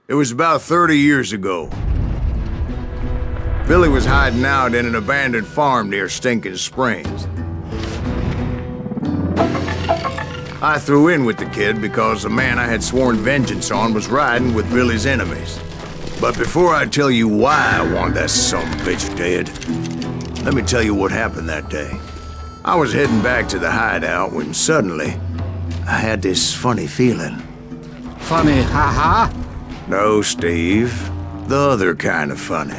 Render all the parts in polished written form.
It was about 30 years ago. Billy was hiding out in an abandoned farm near Stinking Springs. I threw in with the kid because the man I had sworn vengeance on was riding with Billy's enemies. But before I tell you why I want that sumbitch dead, let me tell you what happened that day. I was heading back to the hideout when suddenly I had this funny feeling. Funny, haha? No, Steve. The other kind of funny.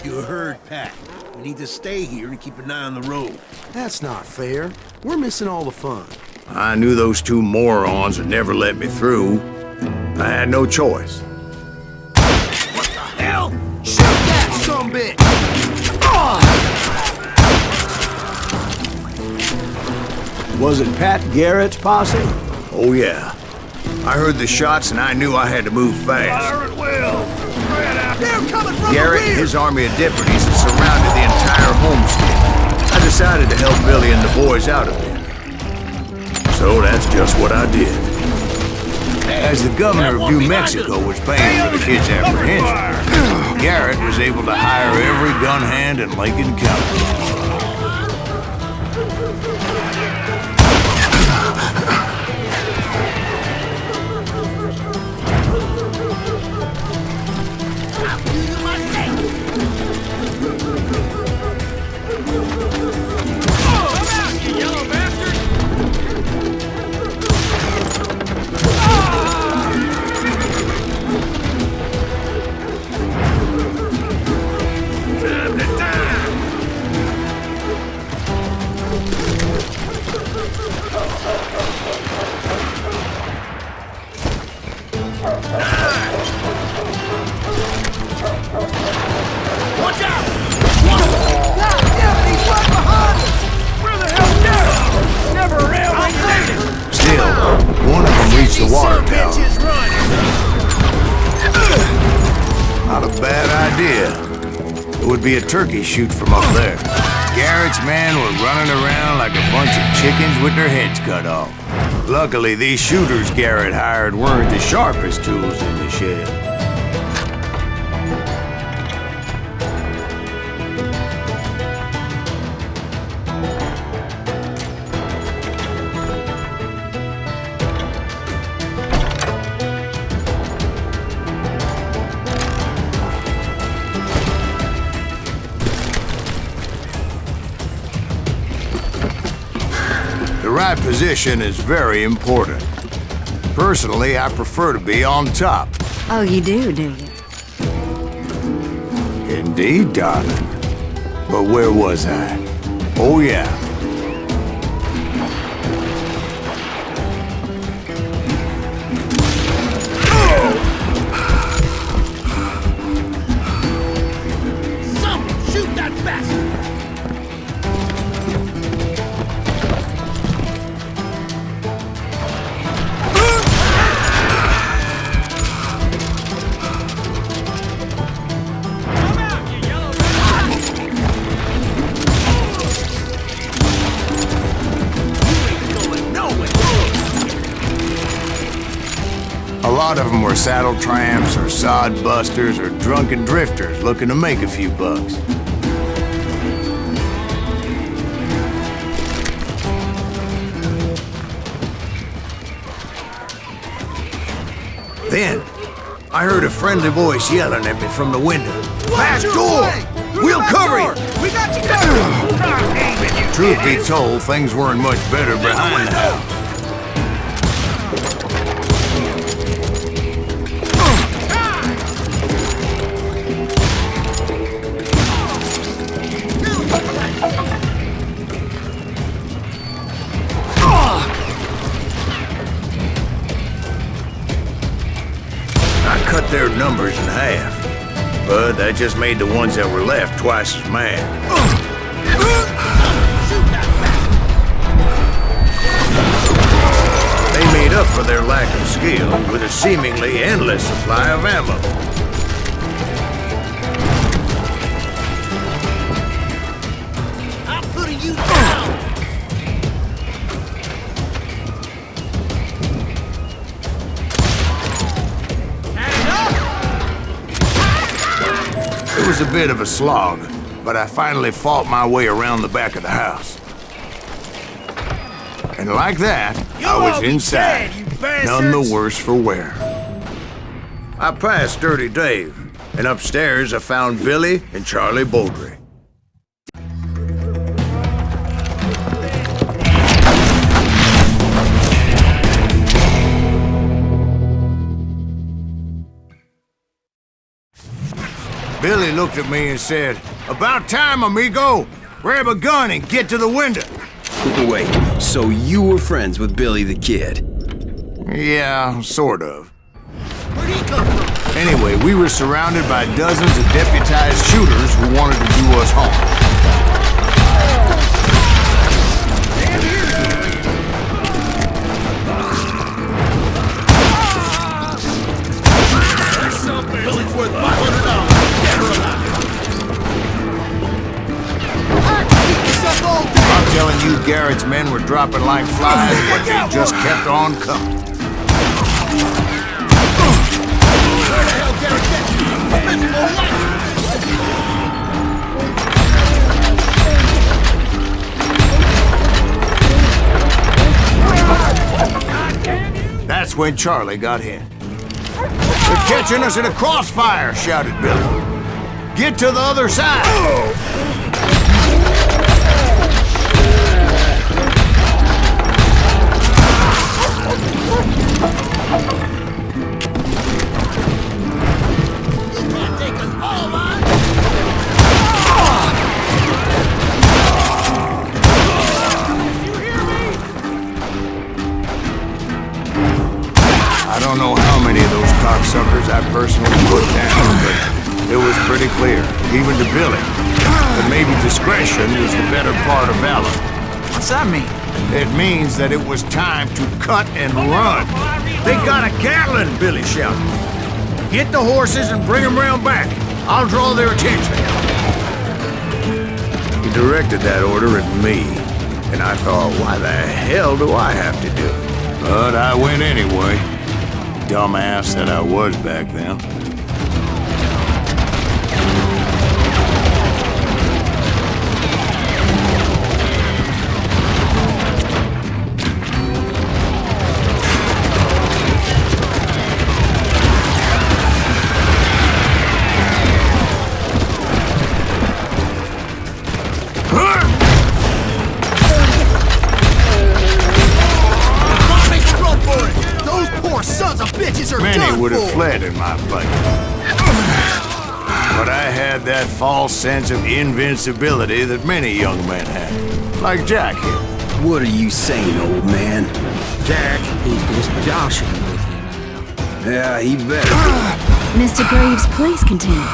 You heard Pat. We need to stay here and keep an eye on the road. That's not fair. We're missing all the fun. I knew those two morons would never let me through. I had no choice. What the hell? Shoot that sumbitch! Was it Pat Garrett's posse? Oh yeah. I heard the shots and I knew I had to move fast. Fire at will! They're coming from Garrett the and rear! his army of deputies had surrounded the entire homestead. I decided to help Billy and the boys out of it. So that's just what I did. As the governor of New Mexico was paying for the kid's apprehension, Garrett was able to hire every gun hand in Lincoln County. The water tower. Not a bad idea. It would be a turkey shoot from up there. Garrett's men were running around like a bunch of chickens with their heads cut off. Luckily, these shooters Garrett hired weren't the sharpest tools in the shed. The right position is very important. Personally, I prefer to be on top. Oh, you do you? Indeed, darling. But where was I? Oh, yeah. Someone shoot that bastard! A lot of them were saddle tramps or sod busters or drunken drifters looking to make a few bucks. Then, I heard a friendly voice yelling at me from the window. Back door! We'll cover you! We got you covered! Truth be told, things weren't much better behind the house. I cut their numbers in half, but that just made the ones that were left twice as mad. They made up for their lack of skill with a seemingly endless supply of ammo. It was a bit of a slog, but I finally fought my way around the back of the house. And like that, I was inside, none the worse for wear. I passed Dirty Dave, and upstairs I found Billy and Charlie Beaudry. Billy looked at me and said, "About time, amigo! Grab a gun and get to the window!" Wait, so you were friends with Billy the Kid? Yeah, sort of. Where'd he come from? Anyway, we were surrounded by dozens of deputized shooters who wanted to do us harm. Billy's worth $500. I'm telling you, Garrett's men were dropping like flies, but they just kept on coming. Where the hell Garrett get you? I'm in for life. That's when Charlie got hit. "They're catching us in a crossfire," shouted Billy. "Get to the other side!" I don't know how many of those cocksuckers I personally put down, but it was pretty clear, even to Billy, that maybe discretion was the better part of valor. What's that mean? It means that it was time to cut and run. "They got a Gatling!" Billy shouted. "Get the horses and bring them round back. I'll draw their attention." He directed that order at me, and I thought, why the hell do I have to do it? But I went anyway. Dumbass that I was back then. Many would have fled in my fight. But I had that false sense of invincibility that many young men have. Like Jack here. What are you saying, old man? Jack, he's just joshing with you now. Yeah, he better. Mr. Graves, please continue.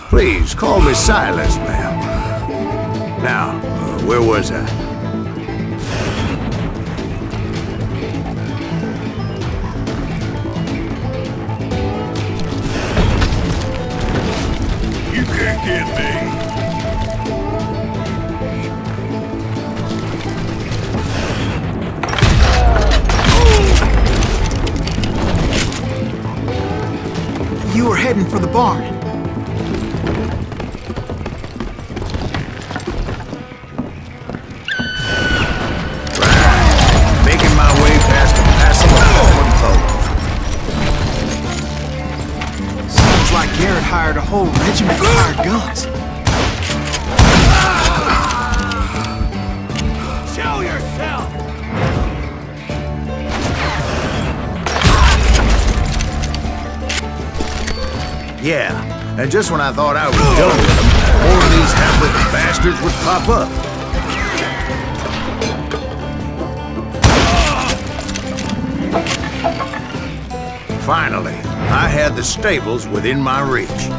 Please, call me Silas, ma'am. Now, where was I? You can't get me. You were heading for the barn. Making my way past a passing fallen foes. Sounds like Garrett hired a whole regiment of hired guns. Show yourself. Yeah, and just when I thought I was done with them, more of these half-witted bastards would pop up. Finally, I had the stables within my reach.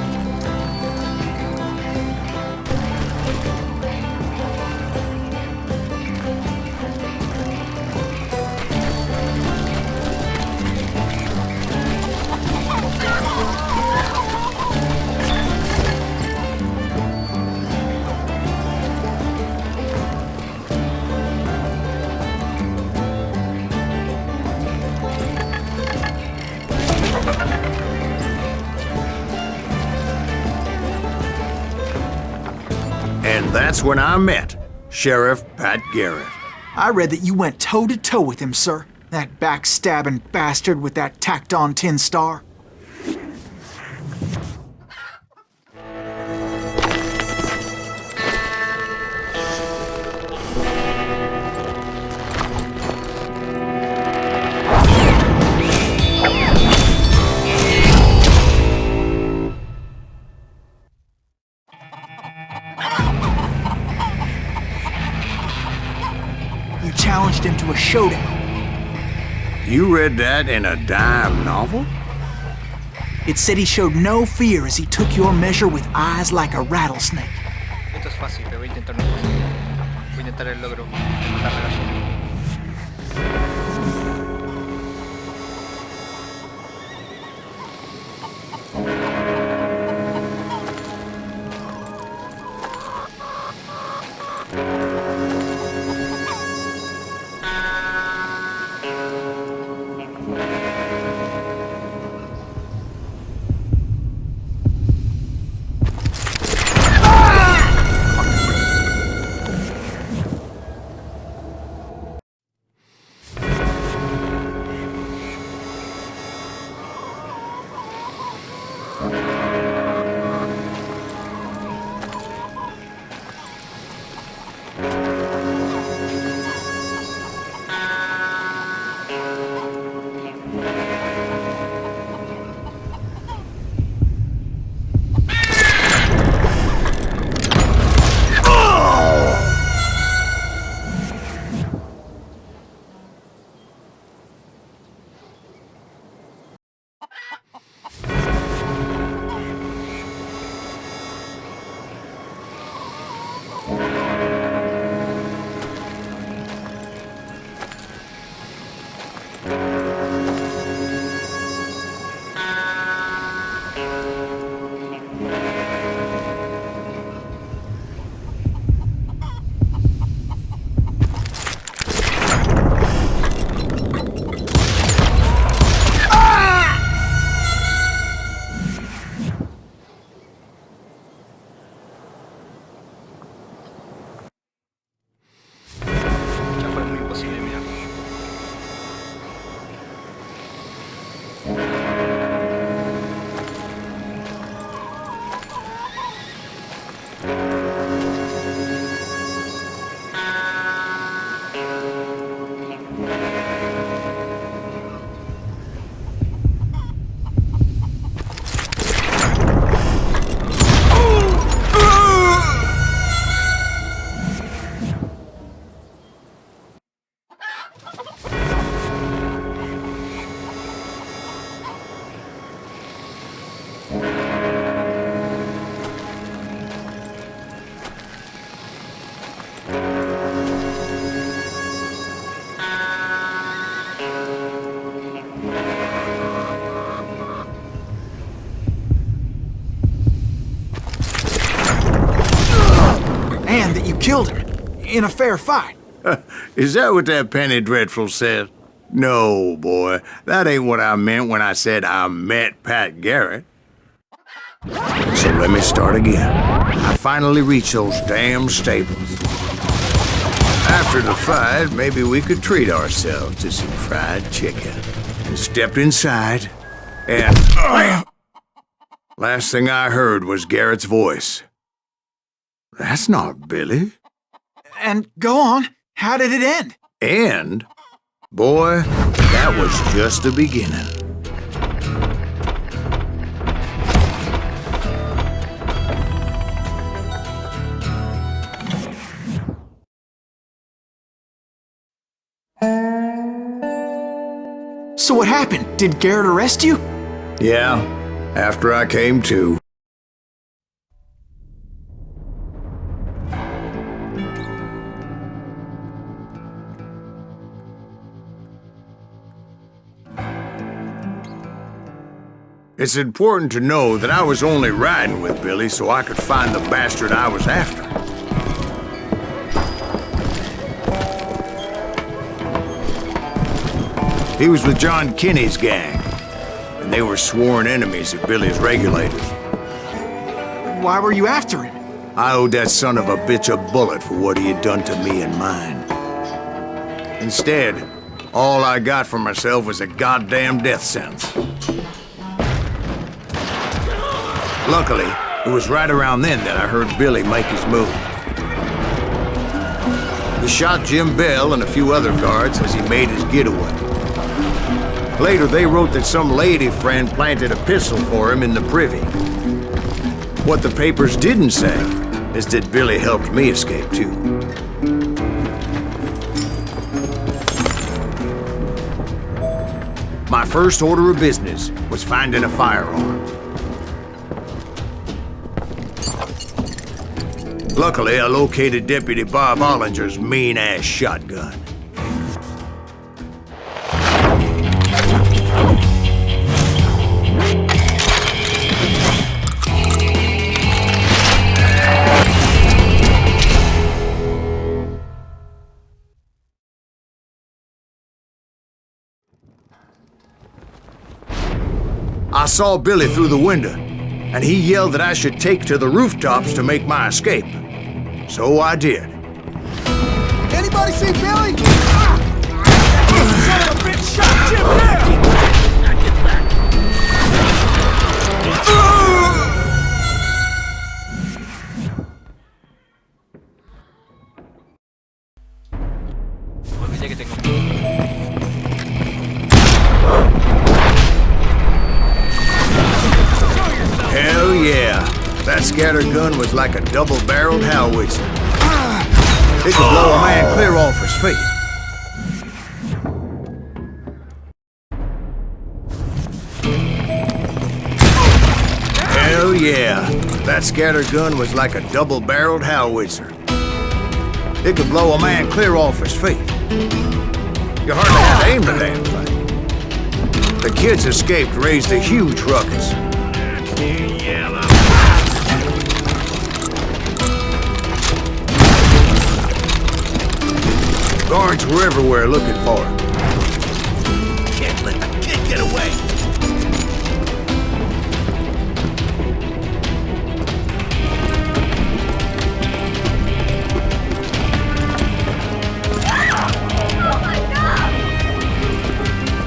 That's when I met Sheriff Pat Garrett. I read that you went toe-to-toe with him, sir. That backstabbing bastard with that tacked-on tin star. You challenged him to a showdown. You read that in a dime novel? It said he showed no fear as he took your measure with eyes like a rattlesnake. Esto es fácil, pero voy a intentar lo imposible. Voy a intentar el logro de matar a la gallina. Killed him in a fair fight. Is that what that Penny Dreadful said? No, boy. That ain't what I meant when I said I met Pat Garrett. So let me start again. I finally reached those damn stables. After the fight, maybe we could treat ourselves to some fried chicken. And stepped inside, and last thing I heard was Garrett's voice. That's not Billy. And go on. How did it end? And, boy, that was just the beginning. So what happened? Did Garrett arrest you? Yeah, after I came to. It's important to know that I was only riding with Billy so I could find the bastard I was after. He was with John Kinney's gang, and they were sworn enemies of Billy's regulators. Why were you after him? I owed that son of a bitch a bullet for what he had done to me and mine. Instead, all I got for myself was a goddamn death sentence. Luckily, it was right around then that I heard Billy make his move. He shot Jim Bell and a few other guards as he made his getaway. Later, they wrote that some lady friend planted a pistol for him in the privy. What the papers didn't say is that Billy helped me escape, too. My first order of business was finding a firearm. Luckily, I located Deputy Bob Ollinger's mean-ass shotgun. I saw Billy through the window, and he yelled that I should take to the rooftops to make my escape. So I did. Anybody see Billy? Son of a bitch shot Jim Bell! Get back! Olvidé que tengo. Hell yeah. That scatter gun was like a double-barreled howitzer. It could blow a man clear off his feet. Hell yeah. That scatter gun was like a double-barreled howitzer. It could blow a man clear off his feet. You hardly had to aim the damn thing. The kids escaped raised a huge ruckus. Guards were everywhere looking for him. Can't let the kid get away!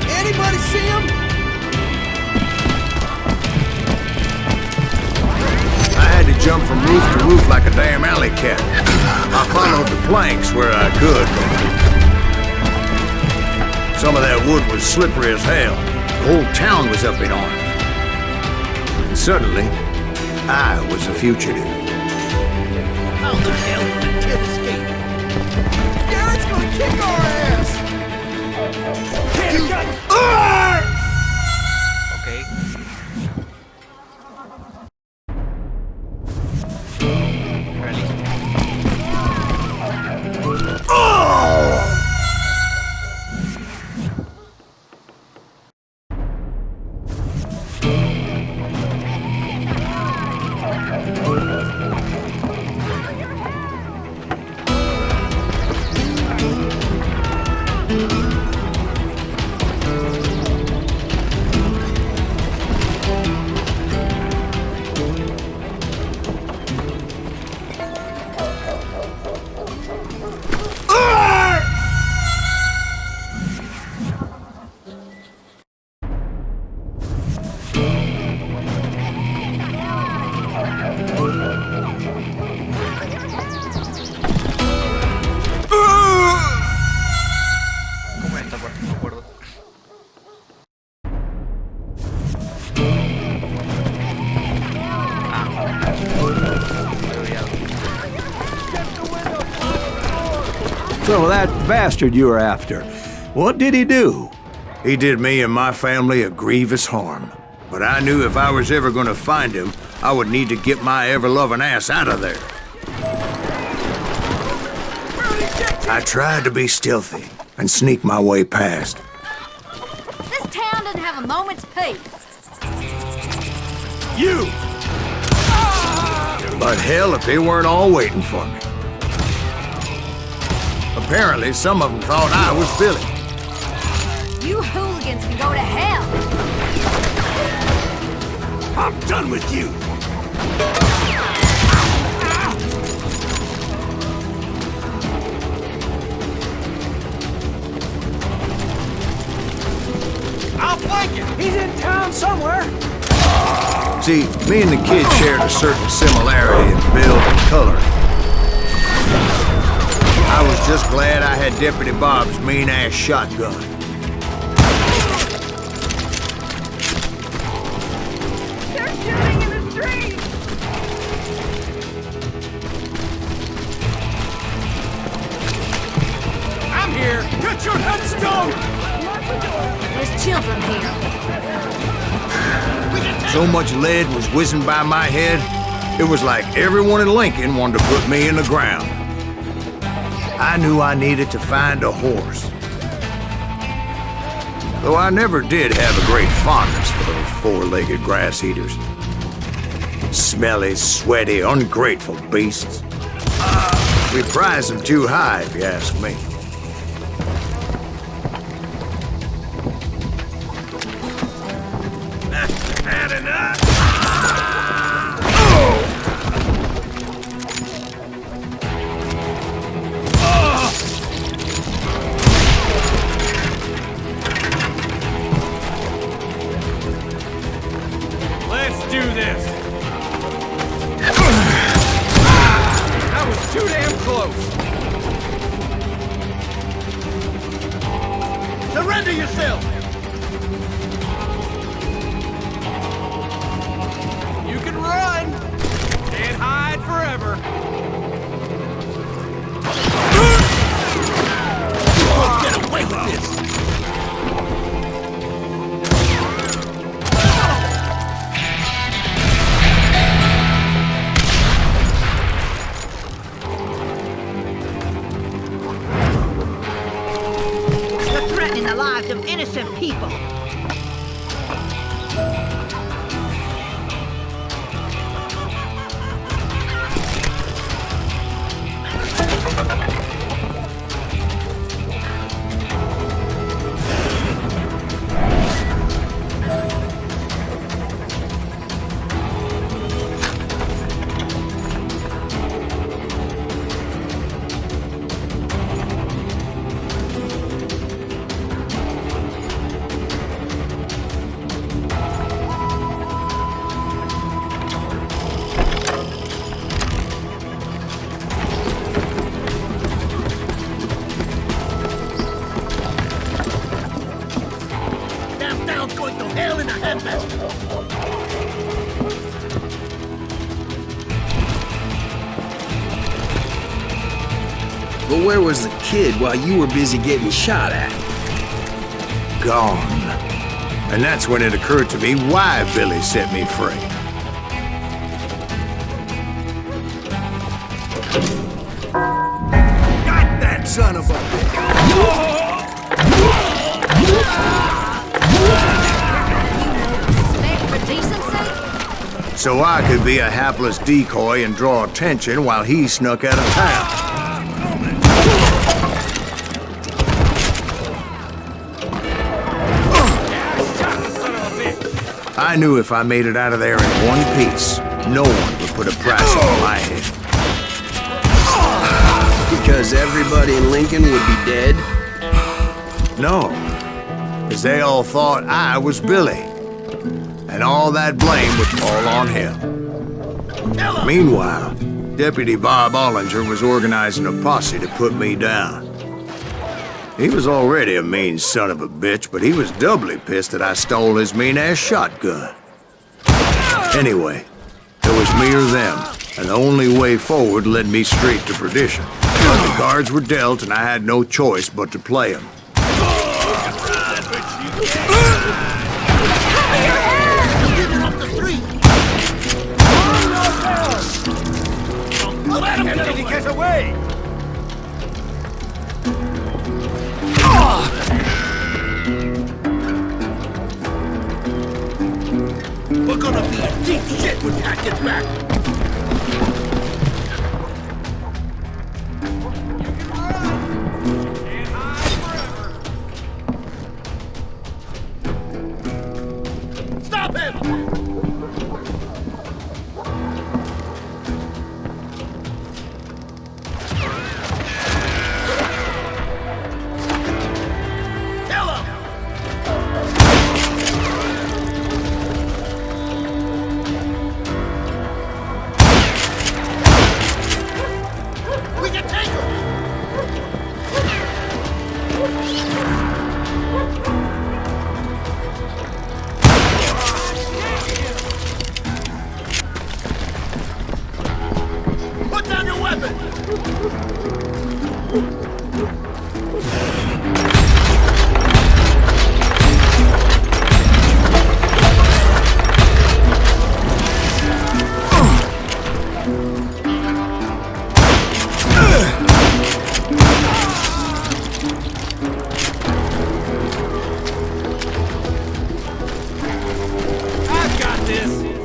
Anybody see him? I had to jump from roof to roof like a damn alley cat. I followed the planks where I could. Some of that wood was slippery as hell. The whole town was up in arms. And suddenly, I was a fugitive. How the hell did the kid escape? Garrett's gonna kick our ass! Okay. Realisto. ¿Cómo es esta parte? No me acuerdo. So that bastard you were after, what did he do? He did me and my family a grievous harm. But I knew if I was ever gonna find him, I would need to get my ever-loving ass out of there. I tried to be stealthy and sneak my way past. This town doesn't have a moment's peace. You! But hell, if they weren't all waiting for me. Apparently, some of them thought I was Billy. You hooligans can go to hell. I'm done with you! somewhere. See, me and the kid shared a certain similarity in build and color. I was just glad I had Deputy Bob's mean-ass shotgun. They're shooting in the street! I'm here. Get your headstone. There's children here. So much lead was whizzing by my head, it was like everyone in Lincoln wanted to put me in the ground. I knew I needed to find a horse. Though I never did have a great fondness for those four-legged grass eaters. Smelly, sweaty, ungrateful beasts. We prize them too high, if you ask me. Let's do this. That was too damn close. Surrender yourself. You can run. Can't hide forever. Get away with this. Threatening the lives of innocent people. Going to hell in a handbasket. But where was the kid while you were busy getting shot at? Gone. And that's when it occurred to me why Billy set me free. Got that son of a bitch. For decency? So I could be a hapless decoy and draw attention while he snuck out of town. I knew if I made it out of there in one piece, no one would put a price on my head. Because everybody in Lincoln would be dead? No, because they all thought I was Billy. And all that blame would fall on him. Meanwhile, Deputy Bob Ollinger was organizing a posse to put me down. He was already a mean son of a bitch, but he was doubly pissed that I stole his mean-ass shotgun. Anyway, it was me or them, and the only way forward led me straight to perdition. But the cards were dealt, and I had no choice but to play them. Get away! We're gonna be in deep shit when Pat gets back. Stop him! this.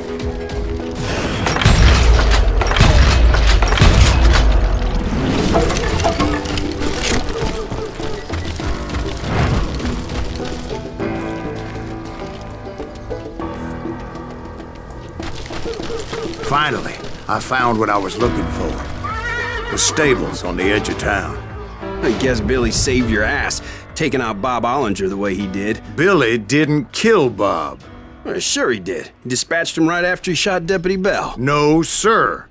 Finally, I found what I was looking for. The stables on the edge of town. I guess Billy saved your ass, taking out Bob Ollinger the way he did. Billy didn't kill Bob. Well, sure he did. He dispatched him right after he shot Deputy Bell. No, sir.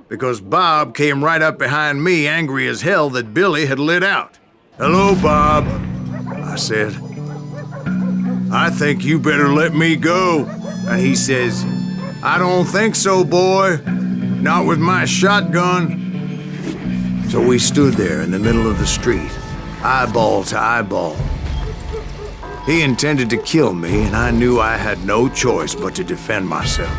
Because Bob came right up behind me, angry as hell that Billy had lit out. "Hello, Bob," I said. "I think you better let me go." And he says, "I don't think so, boy. Not with my shotgun." So we stood there in the middle of the street, eyeball to eyeball. He intended to kill me, and I knew I had no choice but to defend myself.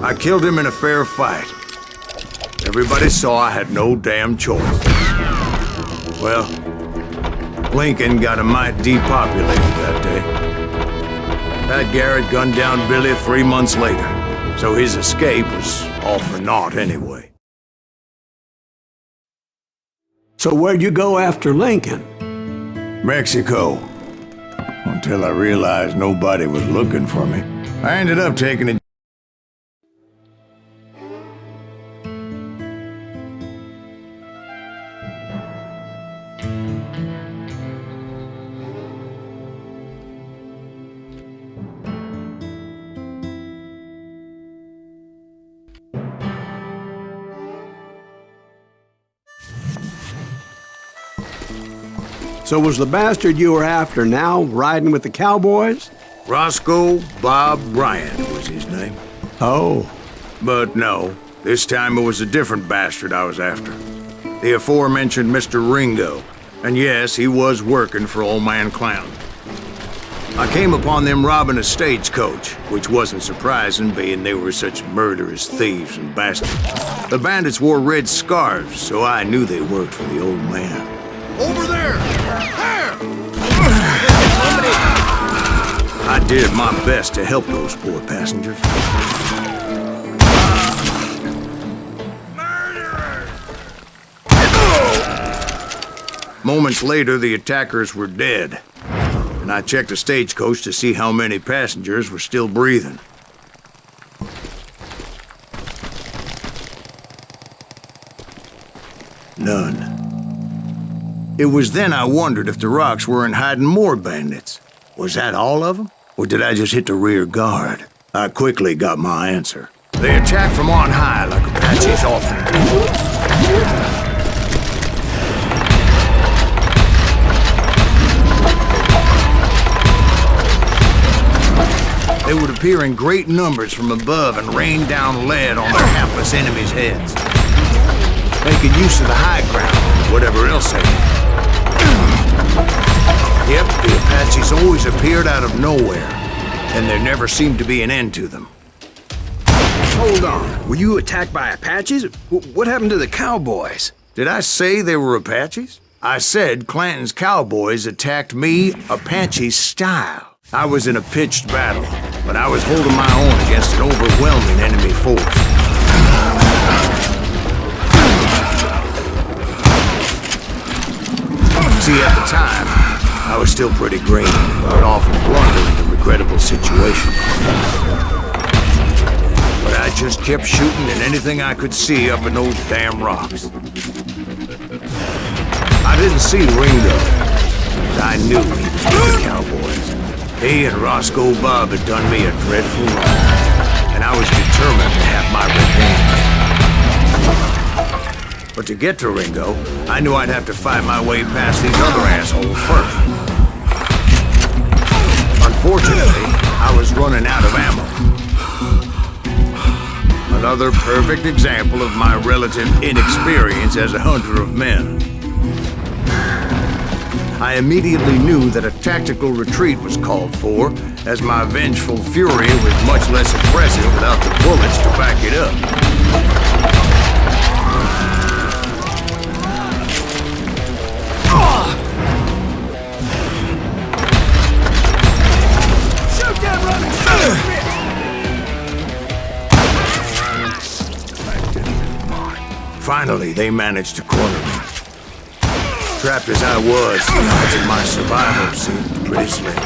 I killed him in a fair fight. Everybody saw I had no damn choice. Well, Lincoln got a mite depopulated that day. Pat Garrett gunned down Billy 3 months later, so his escape was all for naught anyway. So where'd you go after Lincoln? Mexico. Until I realized nobody was looking for me. I ended up taking a So was the bastard you were after now riding with the cowboys? Roscoe Bob Bryant was his name. Oh. But no, this time it was a different bastard I was after. The aforementioned Mr. Ringo. And yes, he was working for Old Man Clown. I came upon them robbing a stagecoach, which wasn't surprising, being they were such murderous thieves and bastards. The bandits wore red scarves, so I knew they worked for the old man. Over there! There! I did my best to help those poor passengers. Moments later, the attackers were dead, and I checked the stagecoach to see how many passengers were still breathing. None. It was then I wondered if the rocks weren't hiding more bandits. Was that all of them? Or did I just hit the rear guard? I quickly got my answer. They attacked from on high like Apaches often do. They would appear in great numbers from above and rain down lead on their hapless enemies' heads. Making use of the high ground, whatever else they had. Yep, the Apaches always appeared out of nowhere, and there never seemed to be an end to them. Hold on. Were you attacked by Apaches? What happened to the cowboys? Did I say they were Apaches? I said Clanton's cowboys attacked me Apache style. I was in a pitched battle, but I was holding my own against an overwhelming enemy force. See, at the time, I was still pretty green, but often blunder into regrettable situations. But I just kept shooting at anything I could see up in those damn rocks. I didn't see Ringo, but I knew he was with the cowboys. He and Roscoe Bob had done me a dreadful wrong, and I was determined to have my revenge. But to get to Ringo, I knew I'd have to fight my way past these other assholes first. Unfortunately, I was running out of ammo. Another perfect example of my relative inexperience as a hunter of men. I immediately knew that a tactical retreat was called for, as my vengeful fury was much less impressive without the bullets to back it up. Shoot that running son of a bitch! Finally, they managed to corner me. Trapped as I was, the odds of my survival seemed pretty slim.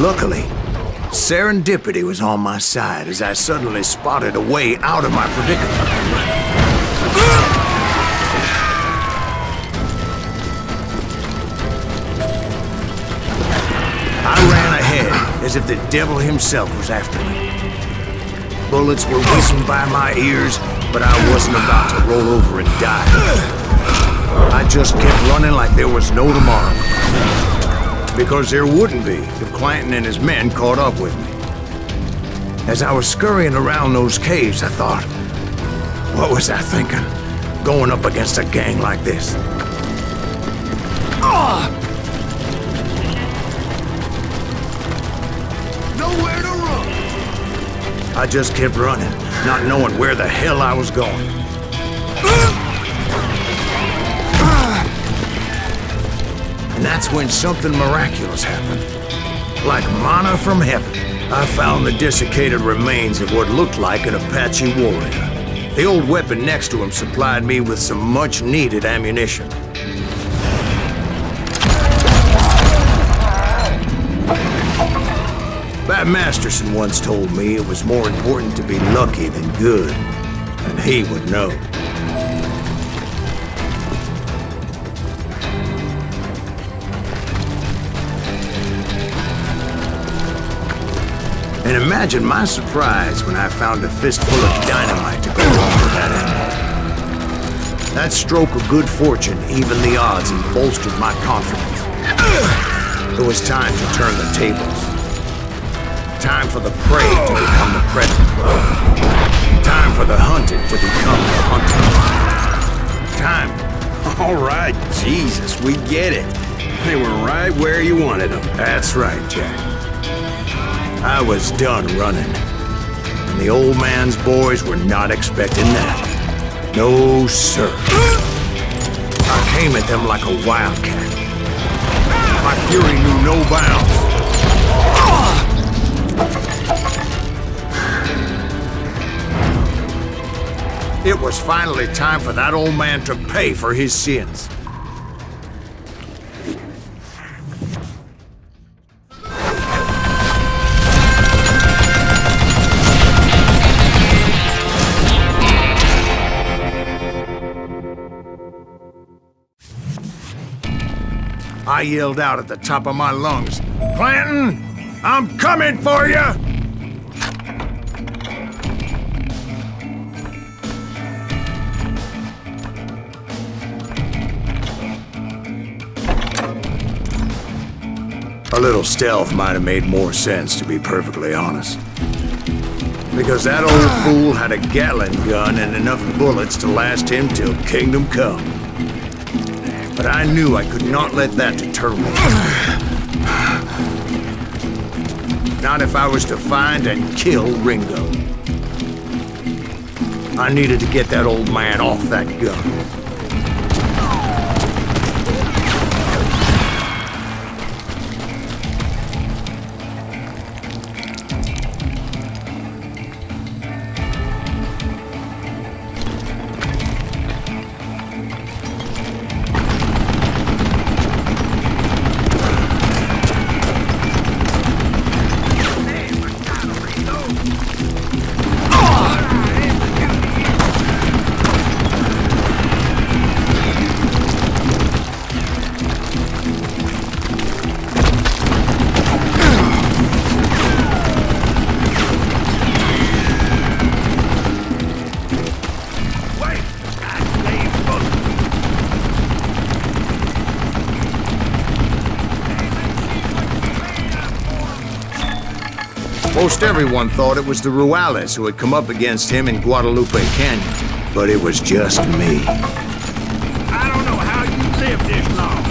Luckily, serendipity was on my side as I suddenly spotted a way out of my predicament. I ran ahead as if the devil himself was after me. Bullets were whizzing by my ears, but I wasn't about to roll over and die. I just kept running like there was no tomorrow. Because there wouldn't be if Clanton and his men caught up with me. As I was scurrying around those caves, I thought, what was I thinking? Going up against a gang like this? Nowhere to run! I just kept running, not knowing where the hell I was going. And that's when something miraculous happened. Like manna from heaven, I found the desiccated remains of what looked like an Apache warrior. The old weapon next to him supplied me with some much-needed ammunition. Bat Masterson once told me it was more important to be lucky than good, and he would know. And imagine my surprise when I found a fistful of dynamite to go along with that ammo. That stroke of good fortune evened the odds and bolstered my confidence. It was time to turn the tables. Time for the prey to become the predator. Time for the hunted to become the hunted. Time. All right, Jesus, we get it. They were right where you wanted them. That's right, Jack. I was done running, and the old man's boys were not expecting that. No, sir. I came at them like a wildcat. My fury knew no bounds. It was finally time for that old man to pay for his sins. I yelled out at the top of my lungs, "Clanton, I'm coming for you!" A little stealth might have made more sense, to be perfectly honest. Because that old fool had a Gatling gun and enough bullets to last him till kingdom come. But I knew I could not let that deter me. Not if I was to find and kill Ringo. I needed to get that old man off that gun. Most everyone thought it was the Juarez who had come up against him in Guadalupe Canyon, but it was just me. I don't know how you lived this long.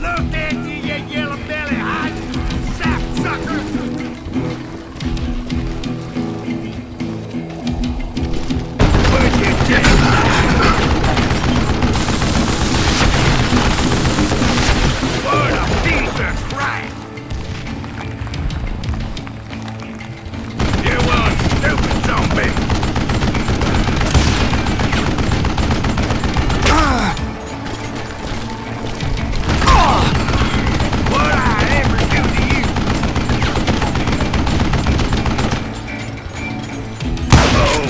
Look at you, you yellow belly hot sapsucker! Where'd you take what a piece of crap! You one stupid zombie! What I ever do to you? Oh!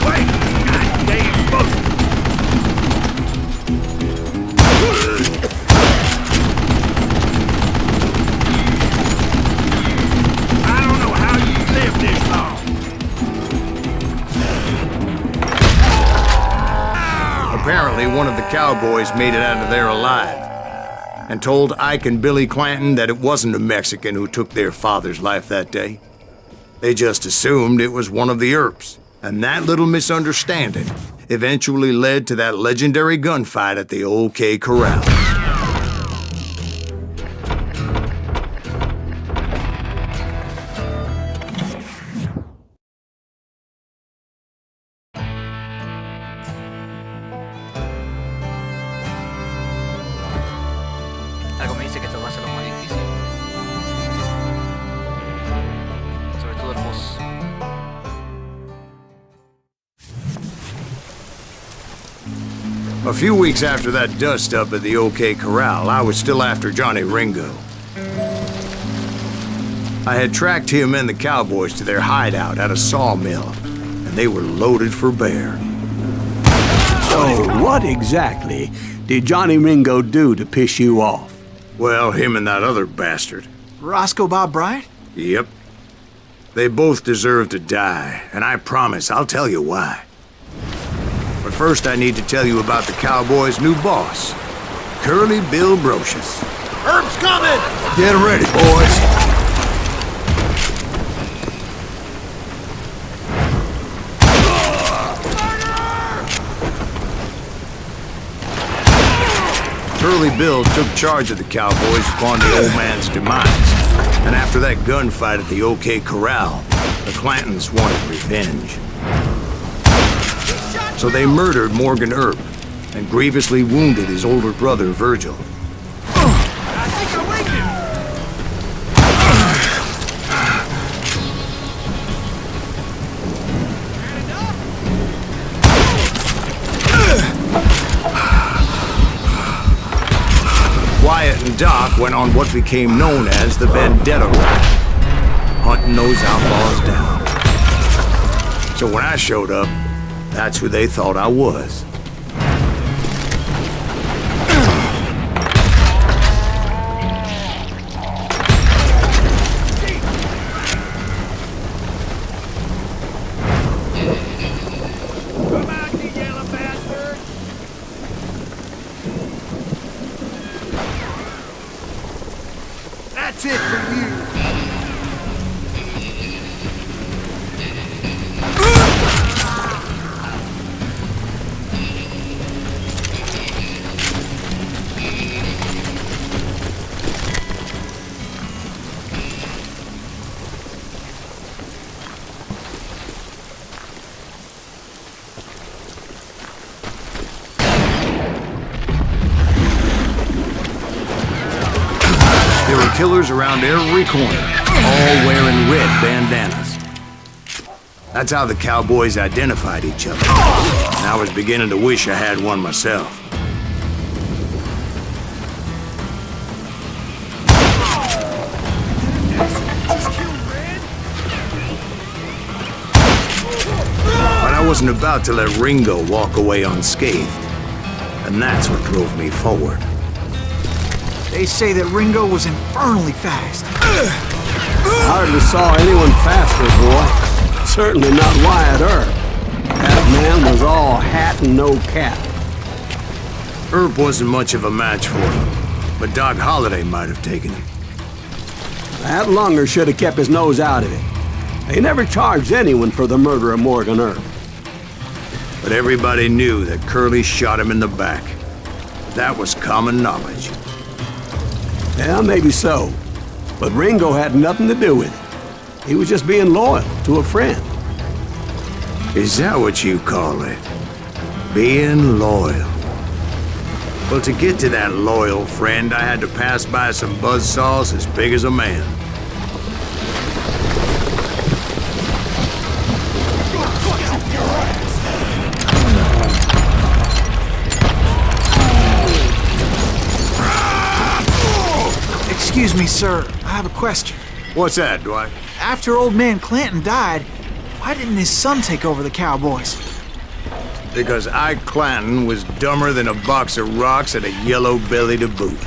Wait! Goddamn bullshit! I don't know how you lived this long. Apparently, one of the cowboys made it out of there alive and told Ike and Billy Clanton that it wasn't a Mexican who took their father's life that day. They just assumed it was one of the Earps, and that little misunderstanding eventually led to that legendary gunfight at the OK Corral. Algo me dice que esto va a ser lo más difícil. Sobre todo el boss. A few weeks after that dust-up at the OK Corral, I was still after Johnny Ringo. I had tracked him and the cowboys to their hideout at a sawmill, and they were loaded for bear. So, what exactly did Johnny Ringo do to piss you off? Well, him and that other bastard. Roscoe Bob Bryant? Yep. They both deserve to die, and I promise I'll tell you why. But first I need to tell you about the cowboys' new boss, Curly Bill Brocious. Herb's coming! Get ready, boys. Curly Bill took charge of the cowboys upon the old man's demise, and after that gunfight at the OK Corral, the Clantons wanted revenge. So they murdered Morgan Earp and grievously wounded his older brother, Virgil. I think I waked him! Wyatt and Doc went on what became known as the Vendetta Ride, hunting those outlaws down. So when I showed up, that's who they thought I was. Come out, you yellow bastard! That's it for you! There were killers around every corner, all wearing red bandanas. That's how the cowboys identified each other. And I was beginning to wish I had one myself. But I wasn't about to let Ringo walk away unscathed. And that's what drove me forward. They say that Ringo was infernally fast. Hardly saw anyone faster, boy. Certainly not Wyatt Earp. That man was all hat and no cap. Earp wasn't much of a match for him, but Doc Holliday might have taken him. That lunger should have kept his nose out of it. They never charged anyone for the murder of Morgan Earp. But everybody knew that Curly shot him in the back. That was common knowledge. Yeah, maybe so. But Ringo had nothing to do with it. He was just being loyal to a friend. Is that what you call it? Being loyal? Well, to get to that loyal friend, I had to pass by some buzzsaws as big as a man. Excuse me, sir. I have a question. What's that, Dwight? After old man Clanton died, why didn't his son take over the Cowboys? Because Ike Clanton was dumber than a box of rocks and a yellow belly to boot.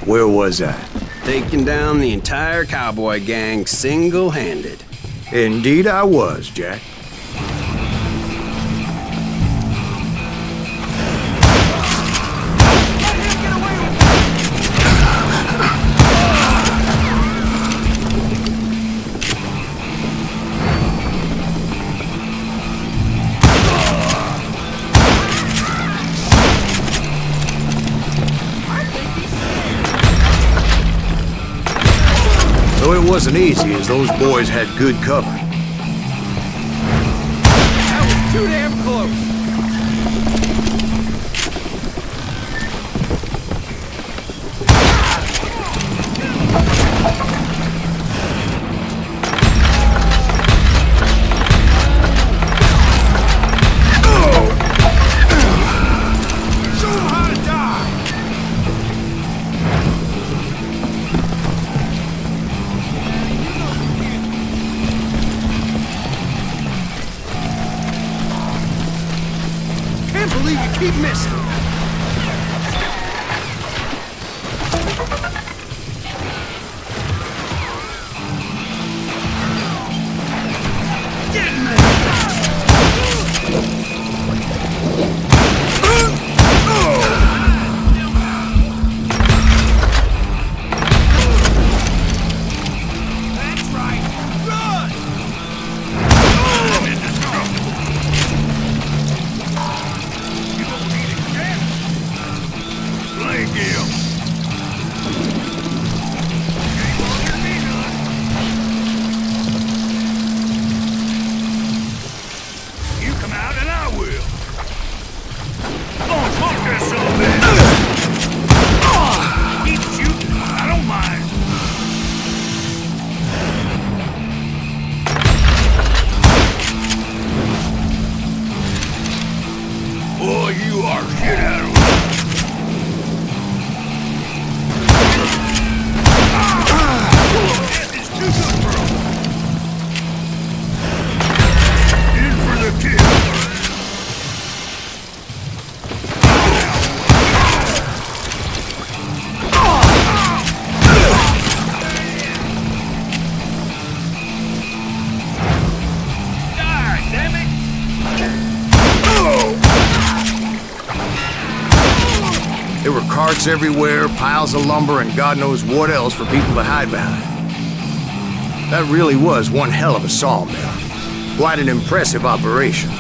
Where was I? Taking down the entire cowboy gang single-handed. Indeed I was, Jack. Though it wasn't easy, as those boys had good cover. That was too damn close. Show 'em how to die! Can't believe you keep missing. That's right! Run! You don't need it, Jack. Play Gil. You come out and I will. Oh, fuck that son of a bitch. Keep shooting. I don't mind. Boy, you are shit out of luck. Death is too good for 'em. In for the kill. Die, damn it! There were carts everywhere, piles of lumber, and God knows what else for people to hide behind. That really was one hell of a sawmill. Quite an impressive operation.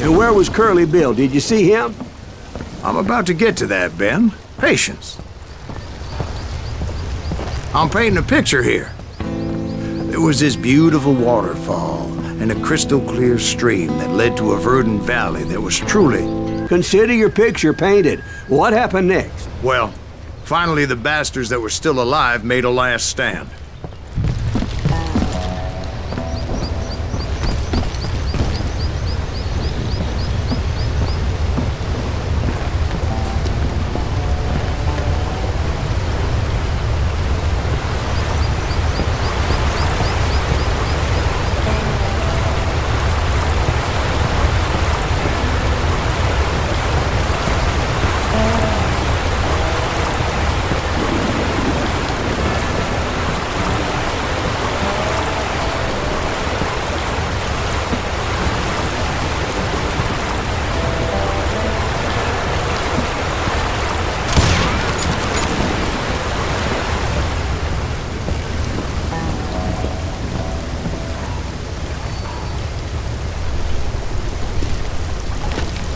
And where was Curly Bill? Did you see him? I'm about to get to that, Ben. Patience. I'm painting a picture here. There was this beautiful waterfall and a crystal clear stream that led to a verdant valley that was truly... Consider your picture painted. What happened next? Well, finally the bastards that were still alive made a last stand.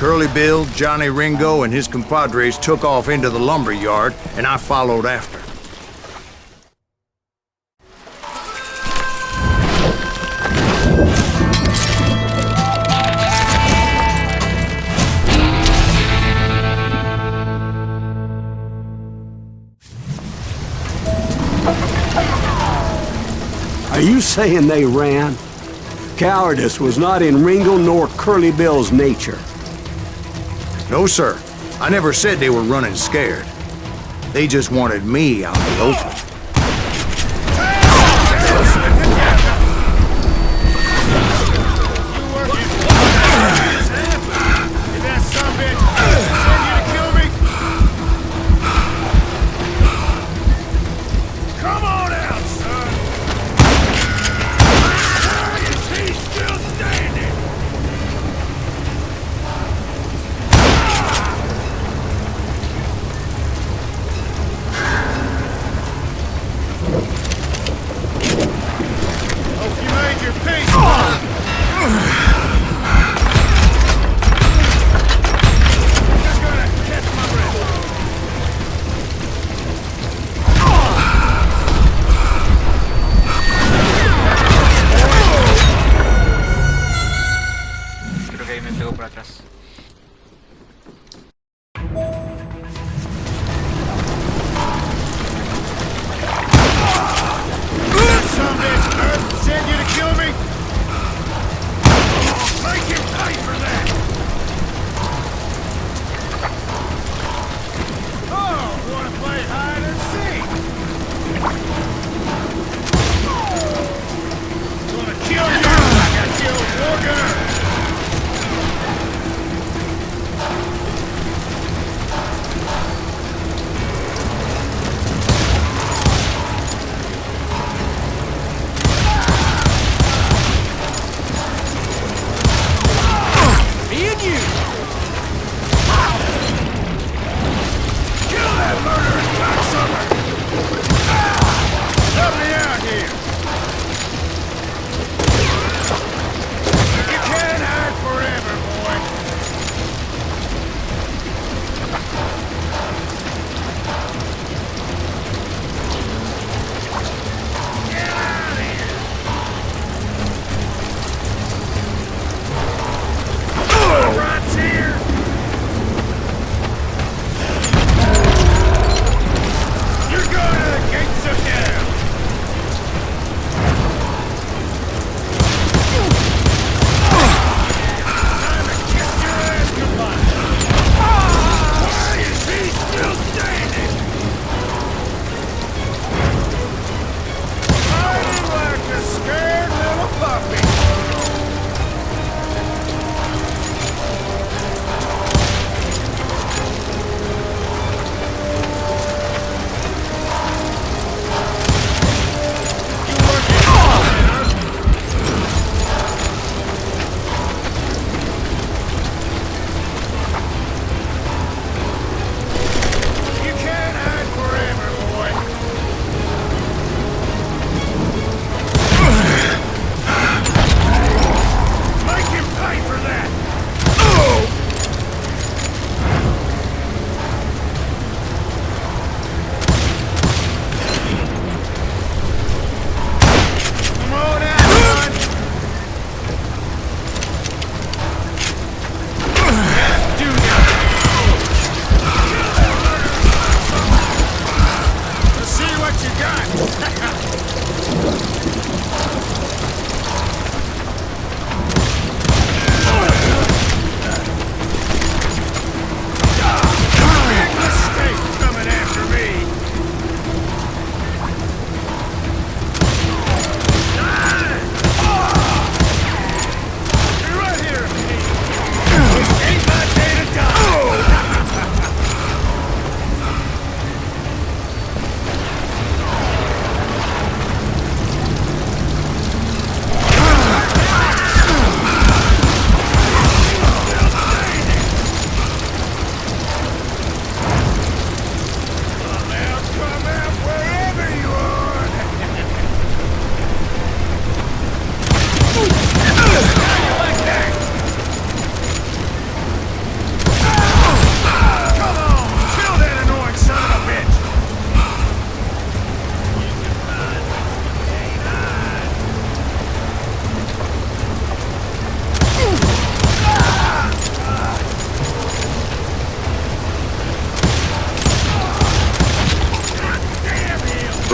Curly Bill, Johnny Ringo, and his compadres took off into the lumber yard, and I followed after. Are you saying they ran? Cowardice was not in Ringo nor Curly Bill's nature. No, sir. I never said they were running scared. They just wanted me out in the open.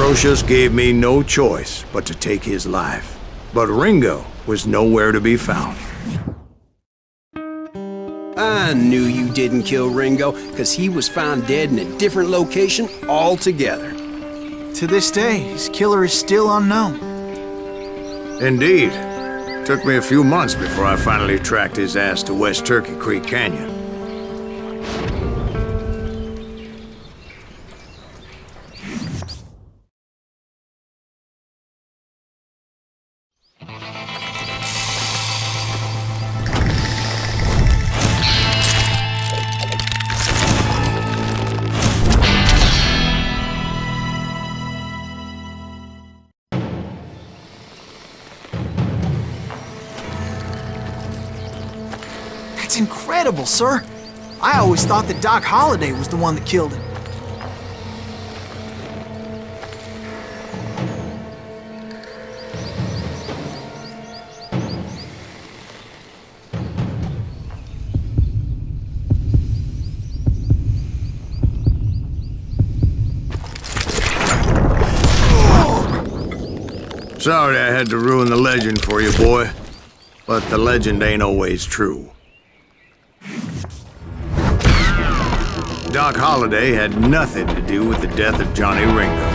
Ambrosius gave me no choice but to take his life. But Ringo was nowhere to be found. I knew you didn't kill Ringo, because he was found dead in a different location altogether. To this day, his killer is still unknown. Indeed. Took me a few months before I finally tracked his ass to West Turkey Creek Canyon. That's incredible, sir. I always thought that Doc Holliday was the one that killed him. Sorry I had to ruin the legend for you, boy. But the legend ain't always true. Doc Holliday had nothing to do with the death of Johnny Ringo.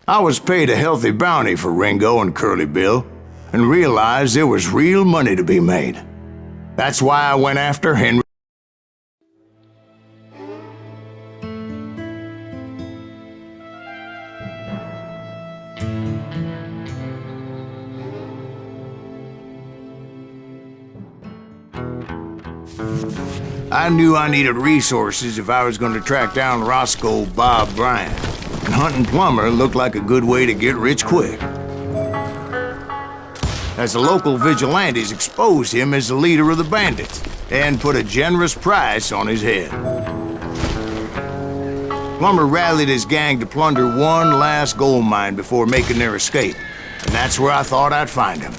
I was paid a healthy bounty for Ringo and Curly Bill, and realized there was real money to be made. That's why I went after Henry. I knew I needed resources if I was going to track down Roscoe Bob Bryant, and hunting Plumber looked like a good way to get rich quick. As the local vigilantes exposed him as the leader of the bandits, and put a generous price on his head. Plumber rallied his gang to plunder one last gold mine before making their escape, and that's where I thought I'd find him.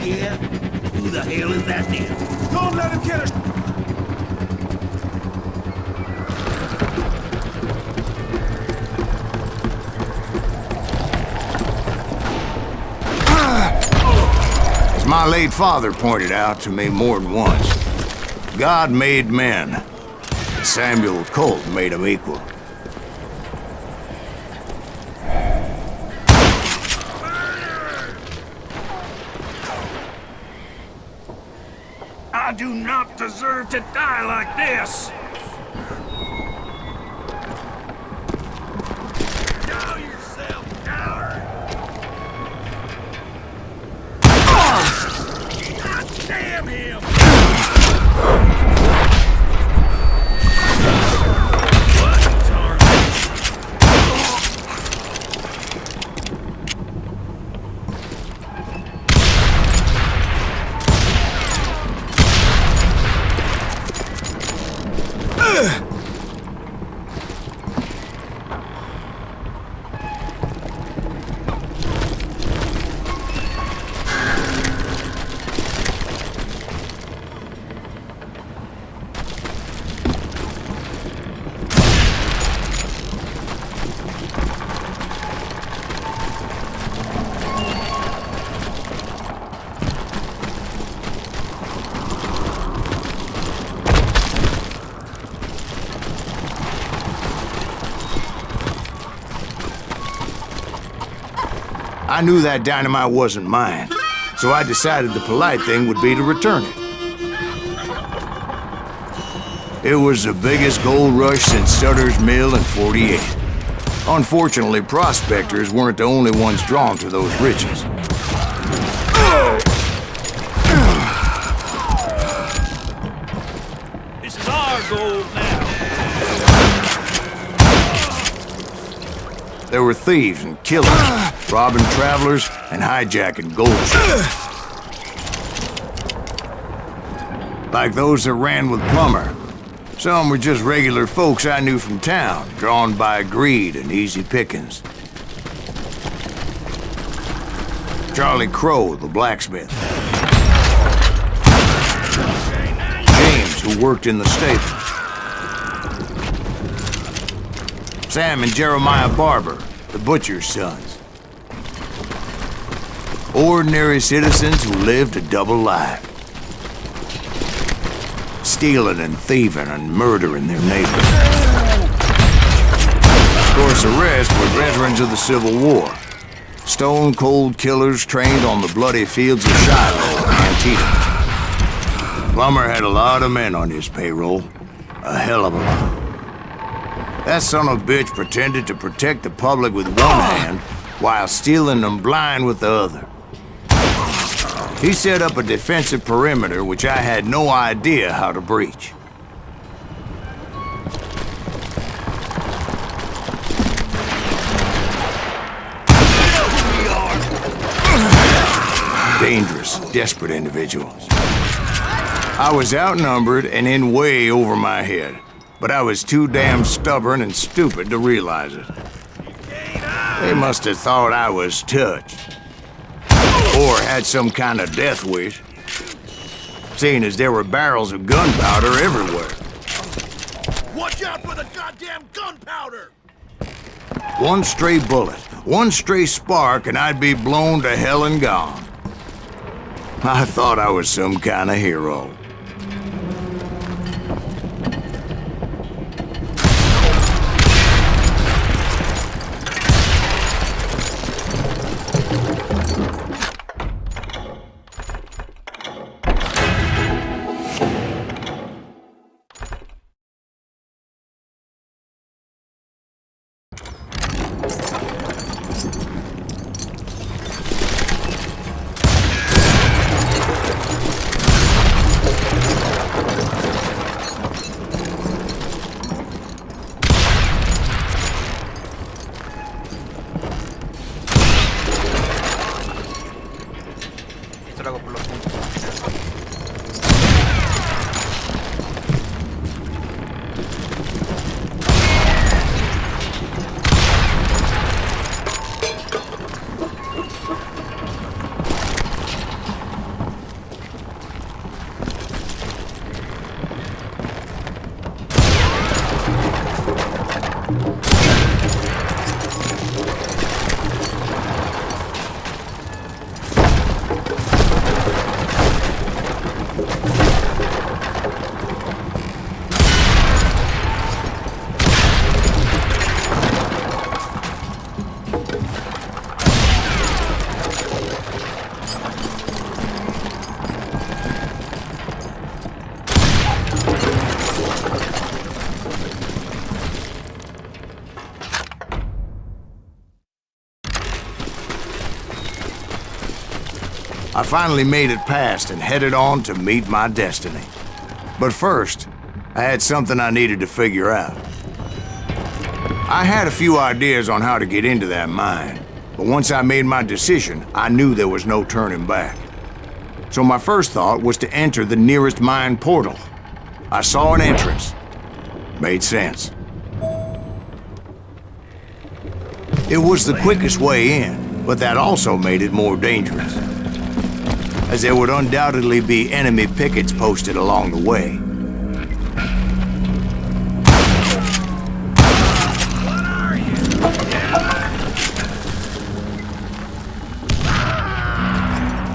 Yeah? Who the hell is that then? Don't let him get us! As my late father pointed out to me more than once, God made men. Samuel Colt made them equal. I do not deserve to die like this! Show yourself, coward! God damn him! I knew that dynamite wasn't mine, so I decided the polite thing would be to return it. It was the biggest gold rush since Sutter's Mill in '48. Unfortunately, prospectors weren't the only ones drawn to those riches. This is our gold now. There were thieves and killers, robbing travelers and hijacking gold ships. Like those that ran with Plummer. Some were just regular folks I knew from town, drawn by greed and easy pickings. Charlie Crow, the blacksmith. James, who worked in the stable. Sam and Jeremiah Barber, the butcher's sons. Ordinary citizens who lived a double life. Stealing and thieving and murdering their neighbors. Of course, the rest were veterans of the Civil War. Stone-cold killers trained on the bloody fields of Shiloh and Antietam. Plummer had a lot of men on his payroll. A hell of a lot. That son of a bitch pretended to protect the public with one hand while stealing them blind with the other. He set up a defensive perimeter which I had no idea how to breach. Dangerous, desperate individuals. I was outnumbered and in way over my head, but I was too damn stubborn and stupid to realize it. They must have thought I was touched. Or had some kind of death wish, seeing as there were barrels of gunpowder everywhere. Watch out for the goddamn gunpowder! One stray bullet, one stray spark, and I'd be blown to hell and gone. I thought I was some kind of hero. Esto lo hago por los puntos. I finally made it past and headed on to meet my destiny. But first, I had something I needed to figure out. I had a few ideas on how to get into that mine, but once I made my decision, I knew there was no turning back. So my first thought was to enter the nearest mine portal. I saw an entrance. Made sense. It was the quickest way in, but that also made it more dangerous, as there would undoubtedly be enemy pickets posted along the way.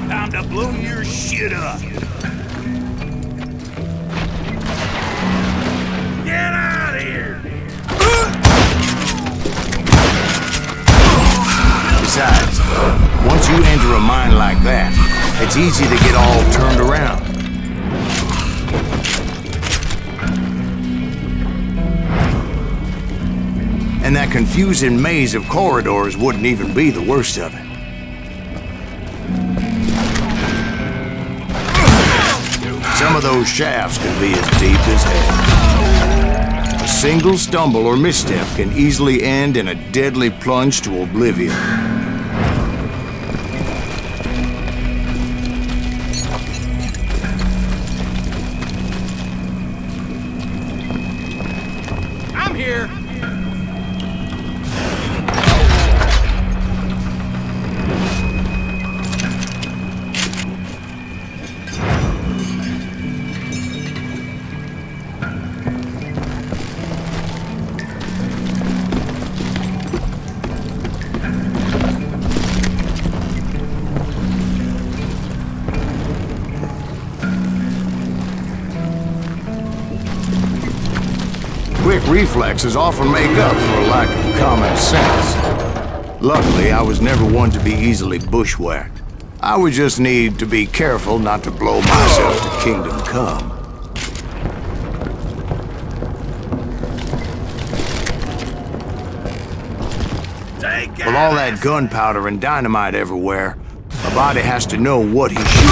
Time to blow your shit up. Get out of here! Besides, Once you enter a mine like that, it's easy to get all turned around. And that confusing maze of corridors wouldn't even be the worst of it. Some of those shafts can be as deep as hell. A single stumble or misstep can easily end in a deadly plunge to oblivion. I'm here. Quick reflexes often make up for a lack of common sense. Luckily, I was never one to be easily bushwhacked. I would just need to be careful not to blow myself to kingdom come. With all that gunpowder and dynamite everywhere, a body has to know what he's shooting.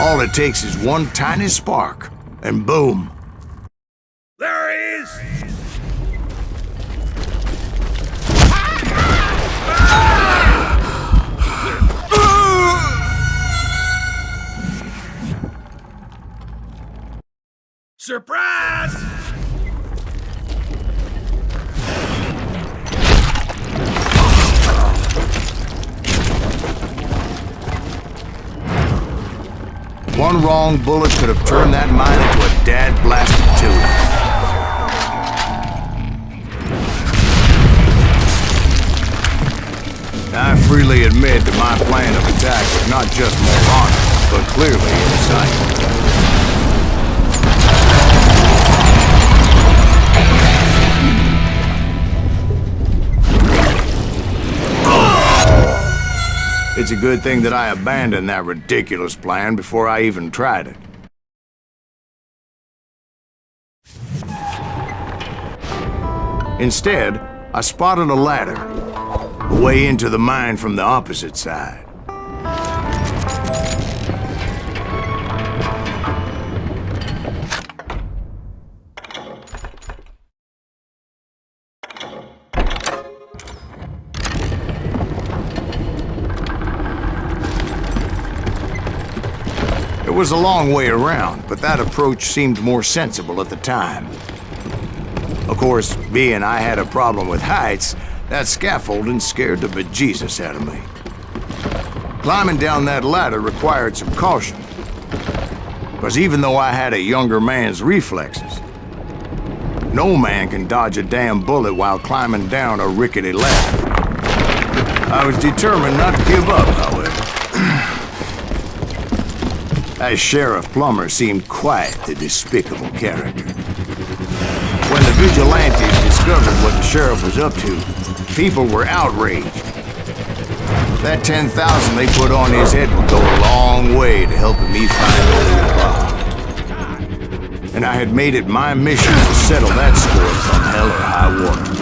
All it takes is one tiny spark, and boom. There he is! Surprise! One wrong bullet could have turned that mine into a dad-blasted tube. I freely admit that my plan of attack was not just moronic, but clearly insane. It's a good thing that I abandoned that ridiculous plan before I even tried it. Instead, I spotted a ladder, a way into the mine from the opposite side. It was a long way around, but that approach seemed more sensible at the time. Of course, being I had a problem with heights, that scaffolding scared the bejesus out of me. Climbing down that ladder required some caution, because even though I had a younger man's reflexes, no man can dodge a damn bullet while climbing down a rickety ladder. I was determined not to give up, however. That Sheriff Plummer seemed quite the despicable character. When the vigilantes discovered what the sheriff was up to, people were outraged. That 10,000 they put on his head would go a long way to helping me find the involved. And I had made it my mission to settle that score from hell or high water.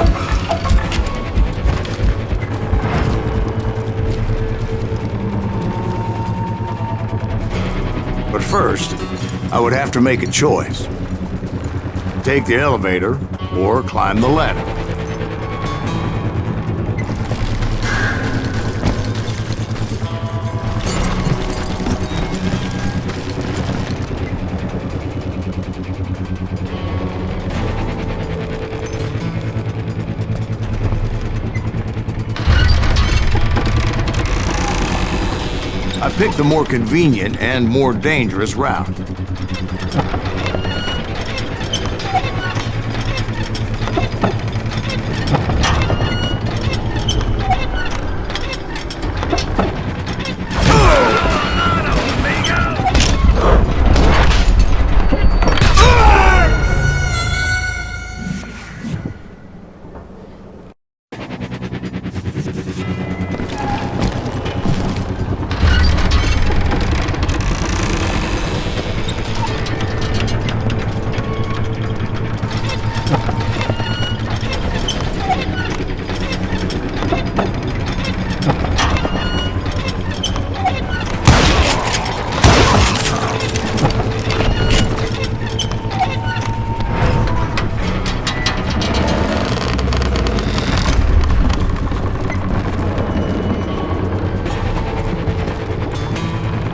But first, I would have to make a choice. Take the elevator or climb the ladder. I picked the more convenient and more dangerous route.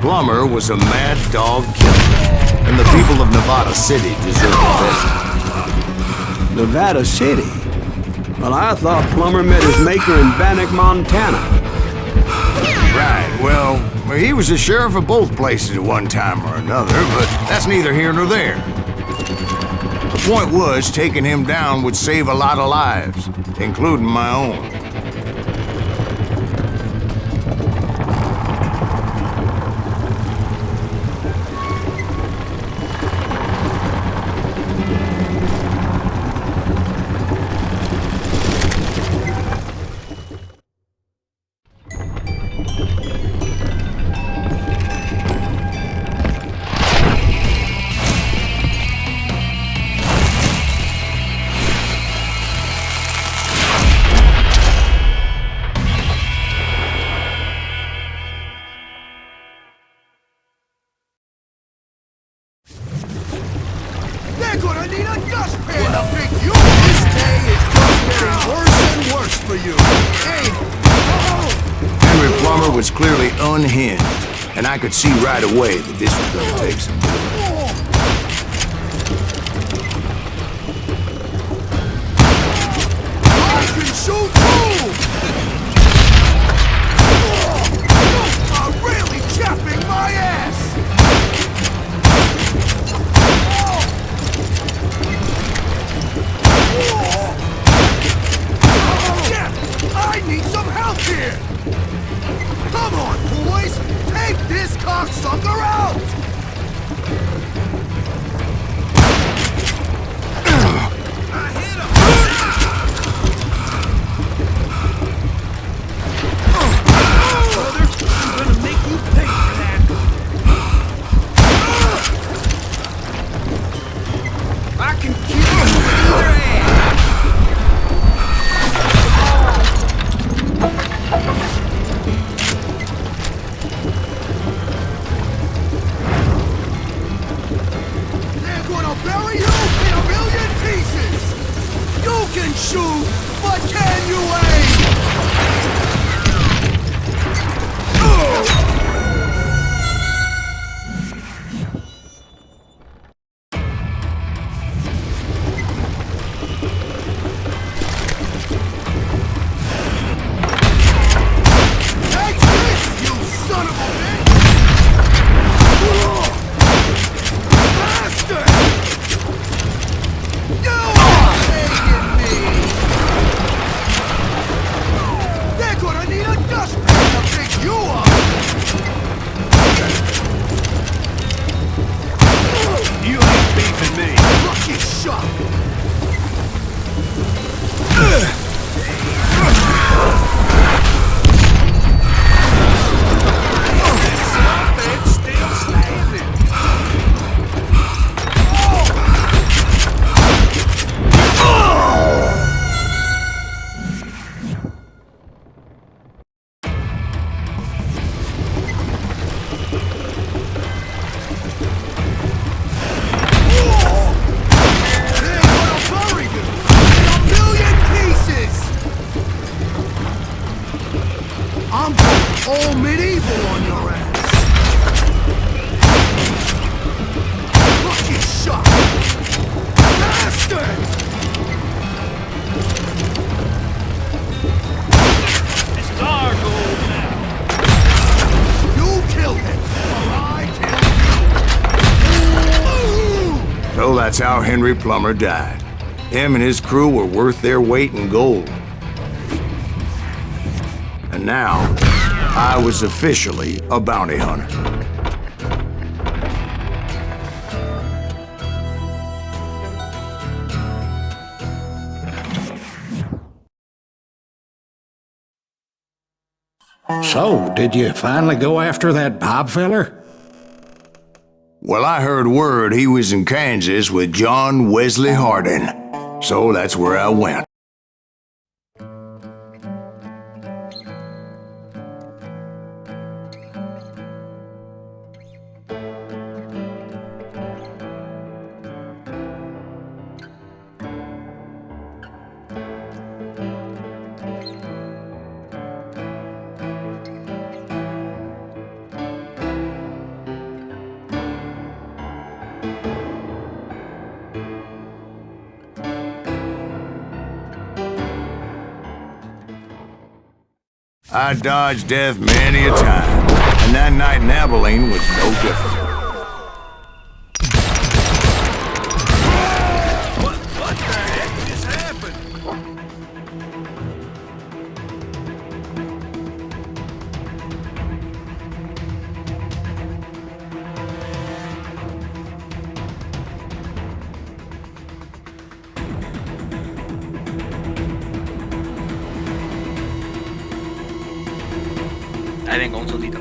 Plummer was a mad dog killer, and the people of Nevada City deserve the best. Nevada City? Well, I thought Plummer met his maker in Bannock, Montana. Right, well, he was the sheriff of both places at one time or another, but that's neither here nor there. The point was, taking him down would save a lot of lives, including my own. They're gonna need a dustpan to pick you! This day is just getting worse and worse for you! Hey! Henry Plummer was clearly unhinged, and I could see right away that this was gonna take some doing. I can shoot too! You are really chapping my ass! I need some help here! Come on, boys! Take this cocksucker out! I hit him! Brother, I'm gonna make you pay for that! I can kill you with either hand! They're gonna bury you in a million pieces! You can shoot, but can you aim? Take this, you son of a bitch! Bastard! You are taking me! They're gonna need a dustpan to pick you up! You ain't beefing me! Lucky shot! It's still standing! They're gonna bury you in a million pieces! I'm going all medieval on your ass! Lucky shot! Bastard! This is our goal now! You kill him, or I kill you! So that's how Henry Plummer died. Him and his crew were worth their weight in gold. And now, I was officially a bounty hunter. So, did you finally go after that Bob feller? Well, I heard word he was in Kansas with John Wesley Hardin. So that's where I went. I dodged death many a time, and that night in Abilene was no different. What the heck just happened? Ahí vengo, un segundito.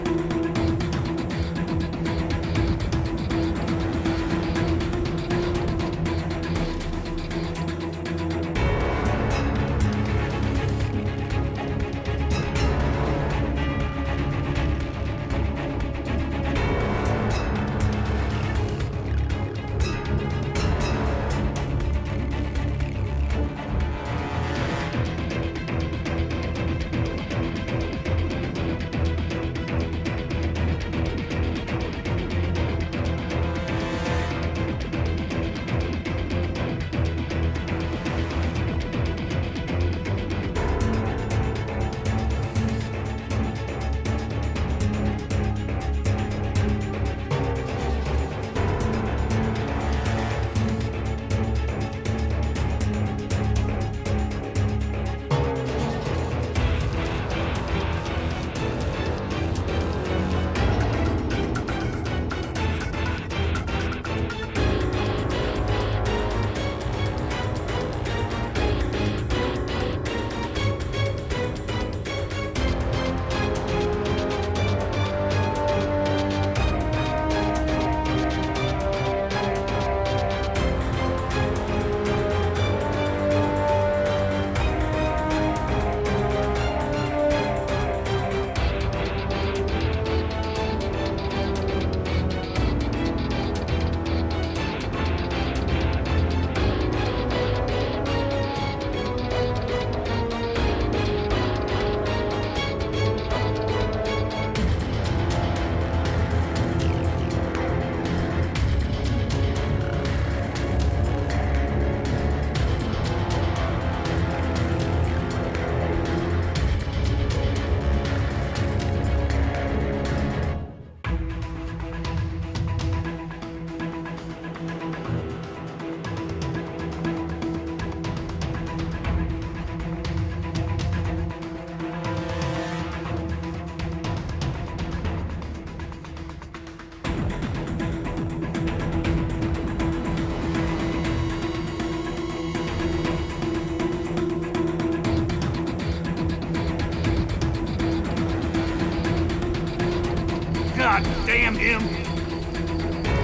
God damn him!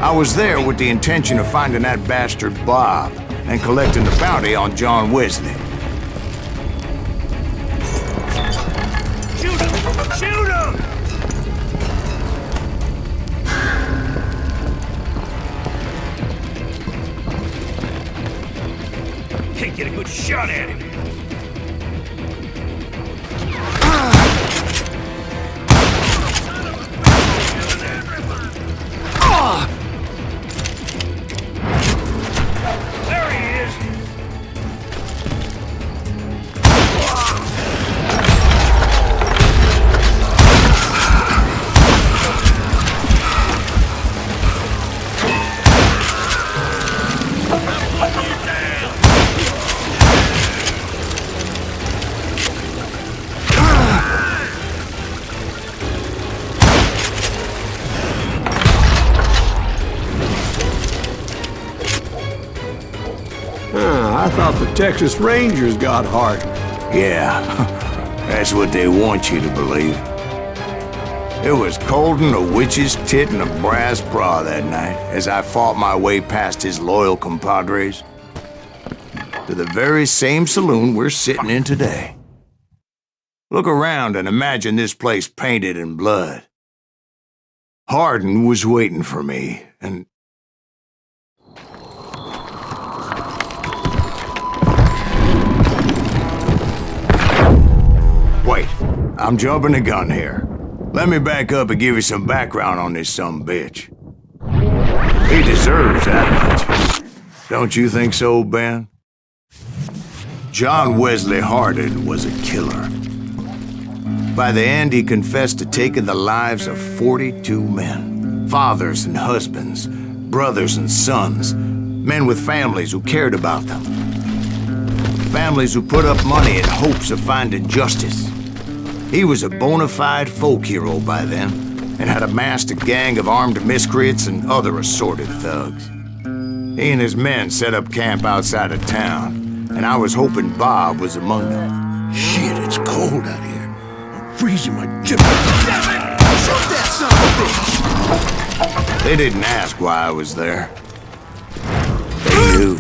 I was there with the intention of finding that bastard Bob and collecting the bounty on John Wesley. Shoot him! Shoot him! Can't get a good shot at him. There he is! I thought the Texas Rangers got hardened. Yeah, that's what they want you to believe. It was coldin' a witch's tit and a brass bra that night as I fought my way past his loyal compadres to the very same saloon we're sitting in today. Look around and imagine this place painted in blood. Hardin was waiting for me, and wait, I'm jumping the gun here. Let me back up and give you some background on this sumbitch. He deserves that much. Don't you think so, Ben? John Wesley Hardin was a killer. By the end, he confessed to taking the lives of 42 men. Fathers and husbands, brothers and sons, men with families who cared about them. Families who put up money in hopes of finding justice. He was a bona fide folk hero by then, and had amassed a gang of armed miscreants and other assorted thugs. He and his men set up camp outside of town, and I was hoping Bob was among them. Shit, it's cold out here. I'm freezing my jib. Shoot that son of a bitch! They didn't ask why I was there. They knew.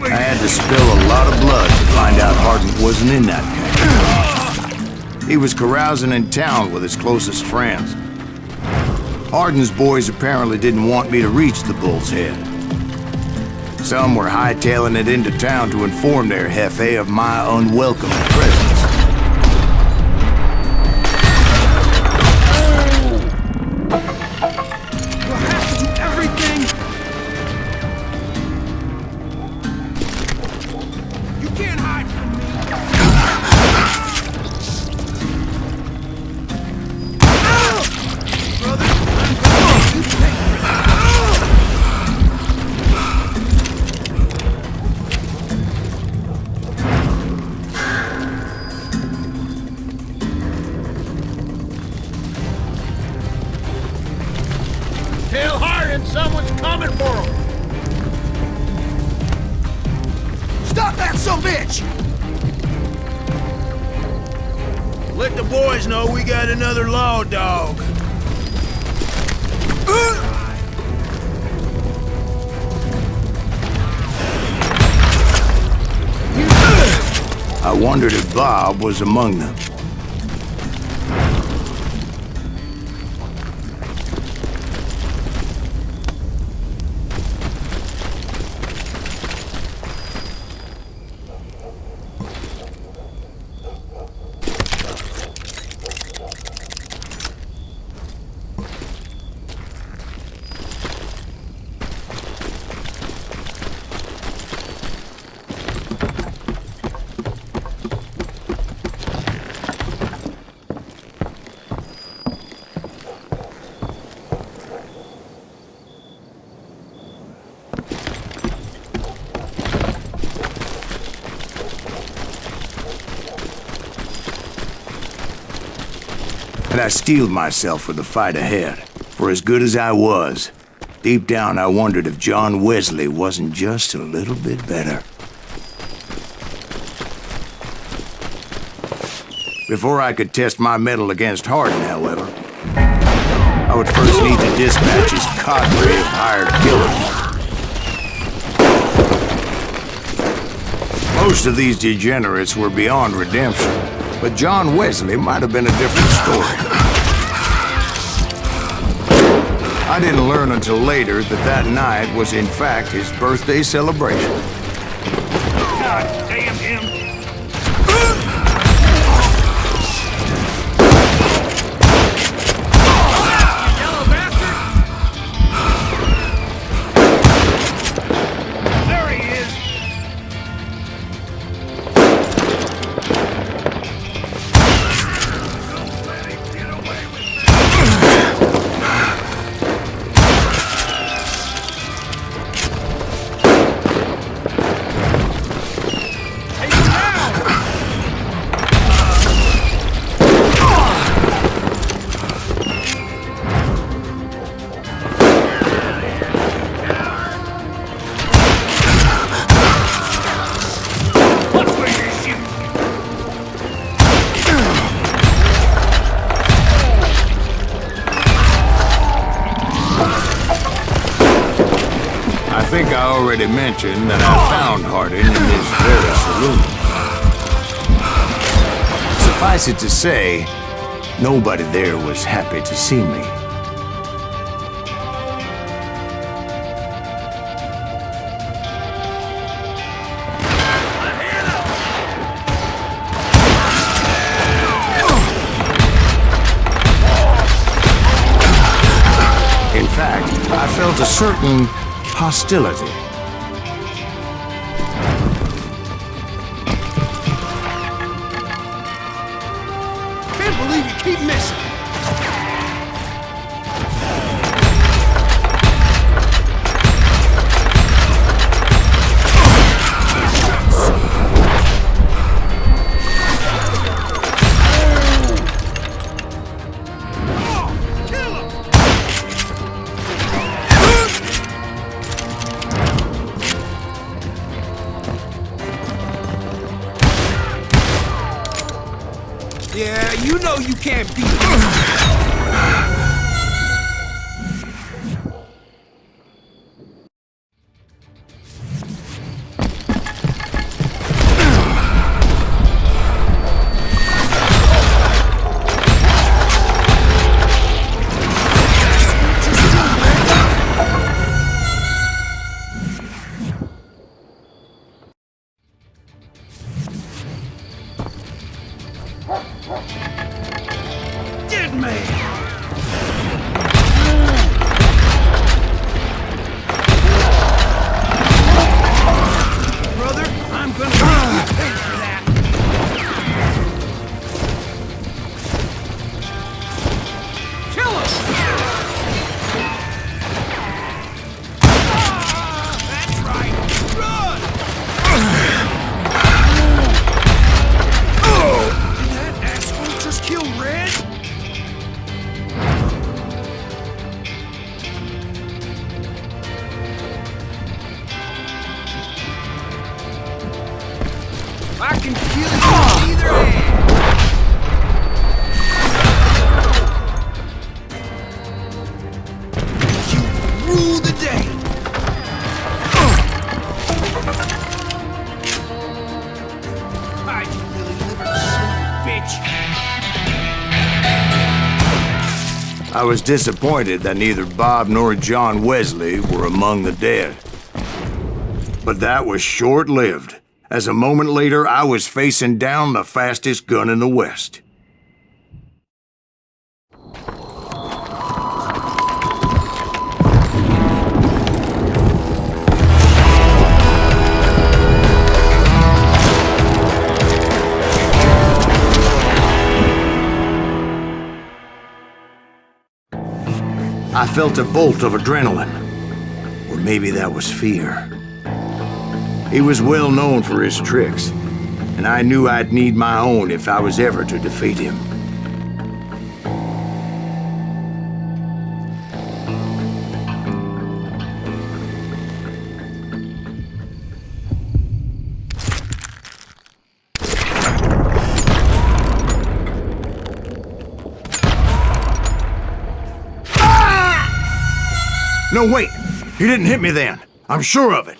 I had to spill a lot of blood to find out Hardin wasn't in that camp. He was carousing in town with his closest friends. Hardin's boys apparently didn't want me to reach the Bull's Head. Some were hightailing it into town to inform their jefe of my unwelcome presence. You'll have to do everything. You can't hide from me. Tell Hardin someone's coming for him. Stop that son of a bitch! Let the boys know we got another law dog. I wondered if Bob was among them. And I steeled myself for the fight ahead. For as good as I was, deep down I wondered if John Wesley wasn't just a little bit better. Before I could test my mettle against Hardin, however, I would first need to dispatch his cadre of hired killers. Most of these degenerates were beyond redemption, but John Wesley might have been a different story. I didn't learn until later that that night was in fact his birthday celebration. God damn him! I think I already mentioned that I found Hardin in this very saloon. Suffice it to say, nobody there was happy to see me. In fact, I felt a certain hostility. Keep missing. Yeah, you know you can't beat me. Dead man! Brother, I'm gonna pay for that. Kill him! That's right! Run! Did that asshole just kill Red? I can kill you with either hand! You rule the day! Hide, you really liver bitch! I was disappointed that neither Bob nor John Wesley were among the dead. But that was short-lived, as a moment later I was facing down the fastest gun in the West. I felt a bolt of adrenaline, or maybe that was fear. He was well known for his tricks, and I knew I'd need my own if I was ever to defeat him. No, wait! He didn't hit me then. I'm sure of it.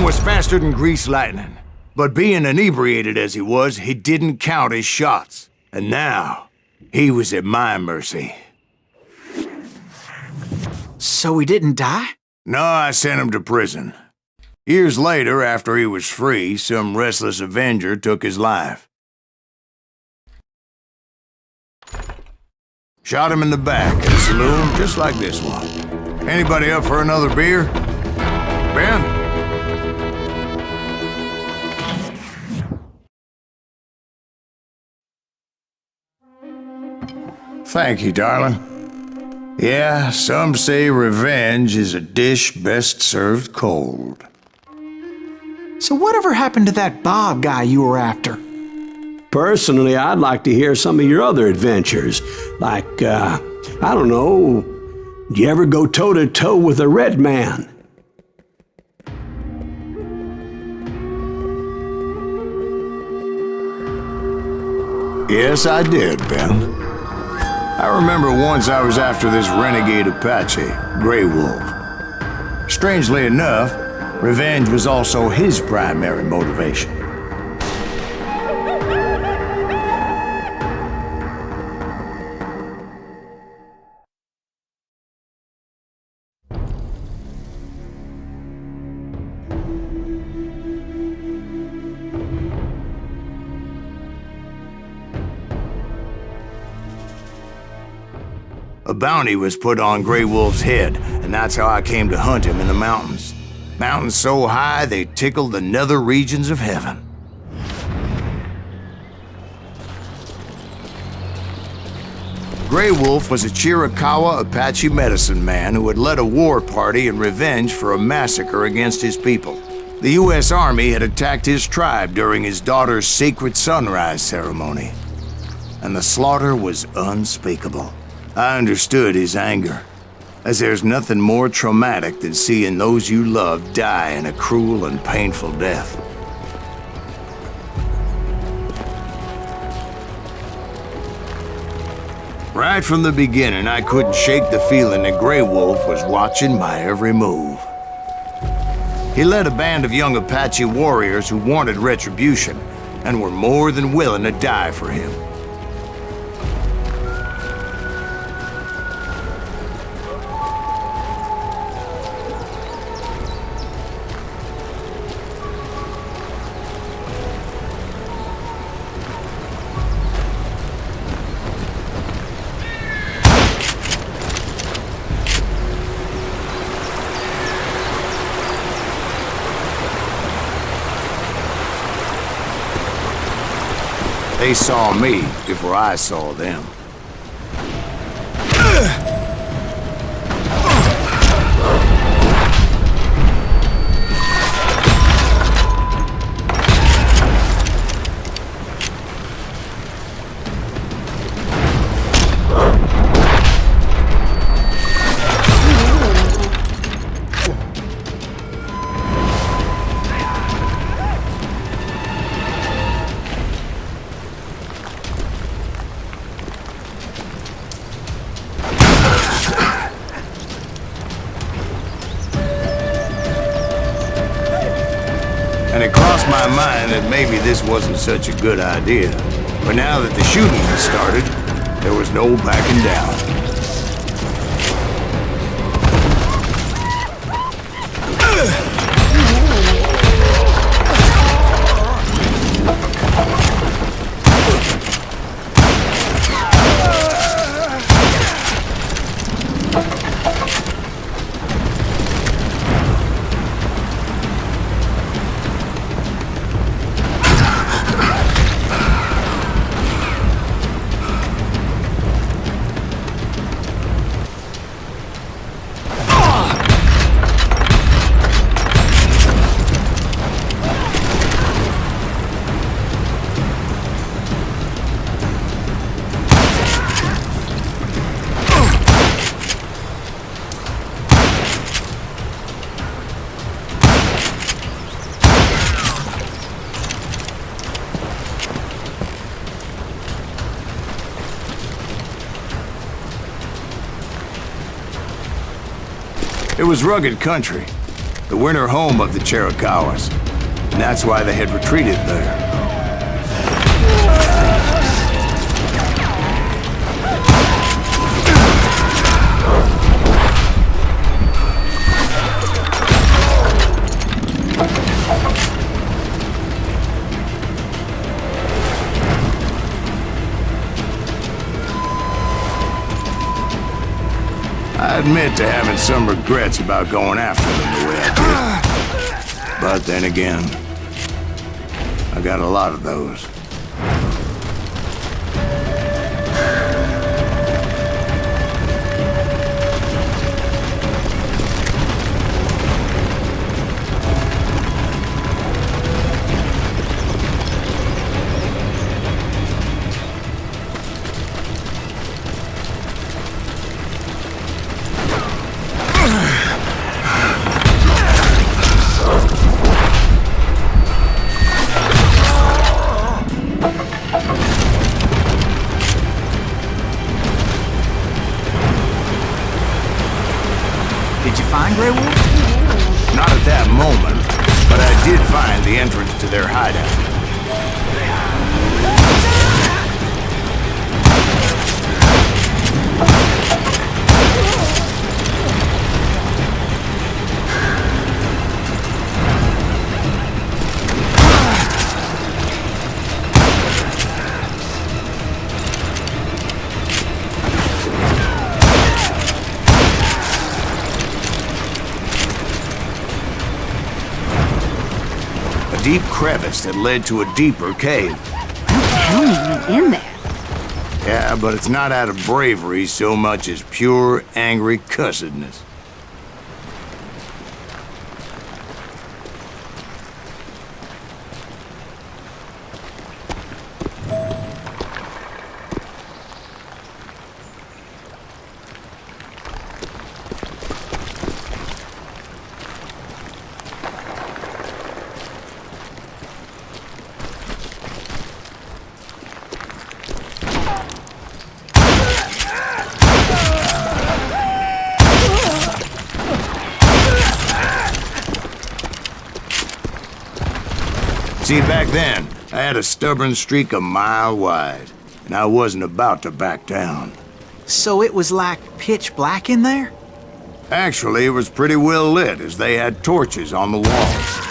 Was faster than greased lightning, but being inebriated as he was, he didn't count his shots. And now, he was at my mercy. So he didn't die? No, I sent him to prison. Years later, after he was free, some restless Avenger took his life. Shot him in the back at a saloon just like this one. Anybody up for another beer? Ben? Thank you, darling. Yeah, some say revenge is a dish best served cold. So whatever happened to that Bob guy you were after? Personally, I'd like to hear some of your other adventures. Like, I don't know, did you ever go toe-to-toe with a red man? Yes, I did, Ben. I remember once I was after this renegade Apache, Grey Wolf. Strangely enough, revenge was also his primary motivation. A bounty was put on Grey Wolf's head, and that's how I came to hunt him in the mountains. Mountains so high they tickled the nether regions of heaven. Grey Wolf was a Chiricahua Apache medicine man who had led a war party in revenge for a massacre against his people. The U.S. Army had attacked his tribe during his daughter's sacred sunrise ceremony, and the slaughter was unspeakable. I understood his anger, as there's nothing more traumatic than seeing those you love die in a cruel and painful death. Right from the beginning, I couldn't shake the feeling that Grey Wolf was watching my every move. He led a band of young Apache warriors who wanted retribution and were more than willing to die for him. They saw me before I saw them. And it crossed my mind that maybe this wasn't such a good idea. But now that the shooting had started, there was no backing down. It was rugged country, the winter home of the Chiricahuas, and that's why they had retreated there. I admit to having some regrets about going after them the way I did. But then again, I got a lot of those. Did you find Grey Wolf? Not at that moment, but I did find the entrance to their hideout. deep crevice that led to a deeper cave. How the hell went in there? Yeah, but it's not out of bravery so much as pure, angry cussedness. See, back then, I had a stubborn streak a mile wide, and I wasn't about to back down. So it was like pitch black in there? Actually, it was pretty well lit, as they had torches on the walls.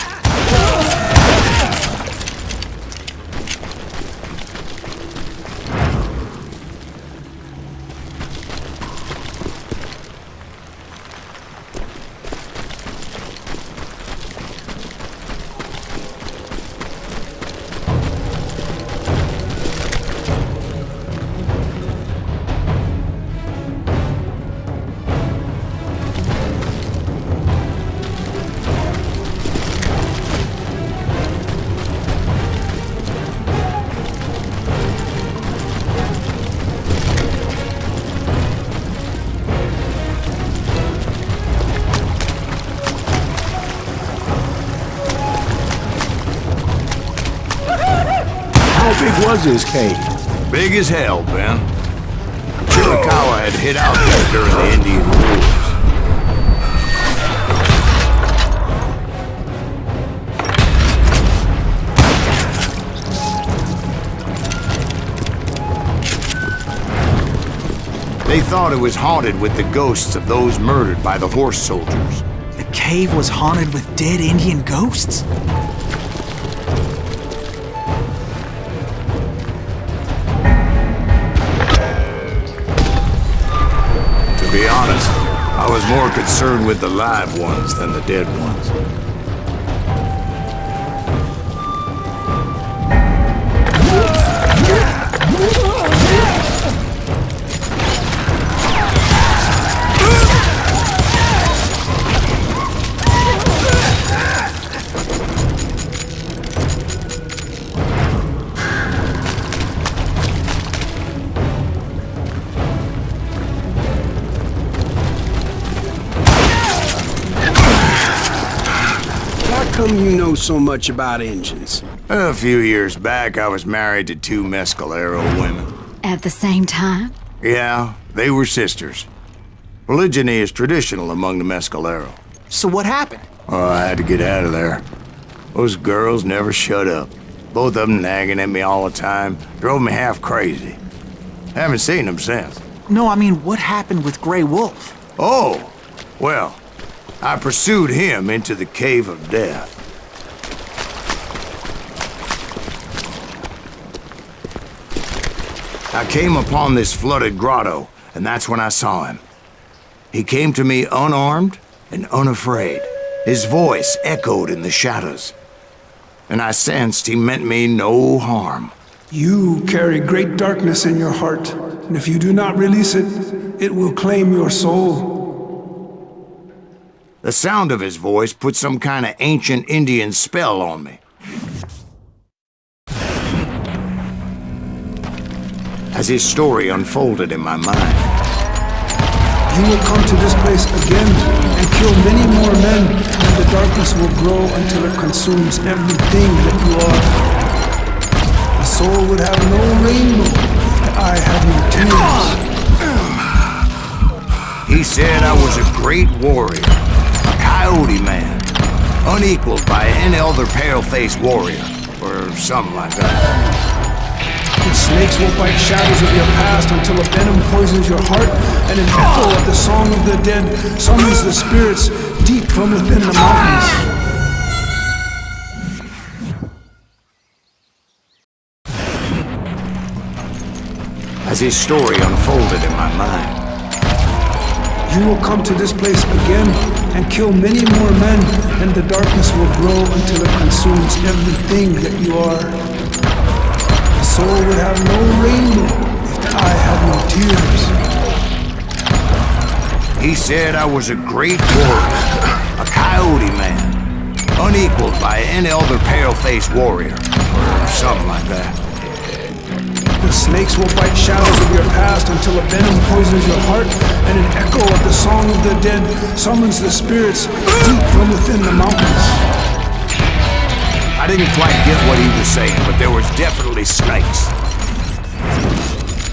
How big was this cave? Big as hell, Ben. Chiricahua had hid out there during the Indian Wars. They thought it was haunted with the ghosts of those murdered by the horse soldiers. The cave was haunted with dead Indian ghosts? To be honest, I was more concerned with the live ones than the dead ones. How come you know so much about engines? A few years back, I was married to two Mescalero women. At the same time? Yeah, they were sisters. Polygyny is traditional among the Mescalero. So what happened? Oh, I had to get out of there. Those girls never shut up. Both of them nagging at me all the time. Drove me half crazy. Haven't seen them since. No, I mean, what happened with Grey Wolf? Oh, well, I pursued him into the Cave of Death. I came upon this flooded grotto, and that's when I saw him. He came to me unarmed and unafraid. His voice echoed in the shadows, and I sensed he meant me no harm. You carry great darkness in your heart, and if you do not release it, it will claim your soul. The sound of his voice put some kind of ancient Indian spell on me. As his story unfolded in my mind, you will come to this place again and kill many more men, and the darkness will grow until it consumes everything that you are. The soul would have no rainbow if the eye had no tears. he said I was a great warrior, a coyote man, unequaled by any other pale-faced warrior, or something like that. The snakes will bite shadows of your past until a venom poisons your heart, and an echo of the song of the dead summons the spirits deep from within the mountains. As his story unfolded in my mind, you will come to this place again and kill many more men, and the darkness will grow until it consumes everything that you are. The soul would have no rainbow if the eye had no tears. He said I was a great warrior, a coyote man, unequaled by any other pale-faced warrior, or something like that. The snakes will bite shadows of your past until a venom poisons your heart, and an echo of the song of the dead summons the spirits deep from within the mountains. I didn't quite get what he was saying, but there was definitely snakes.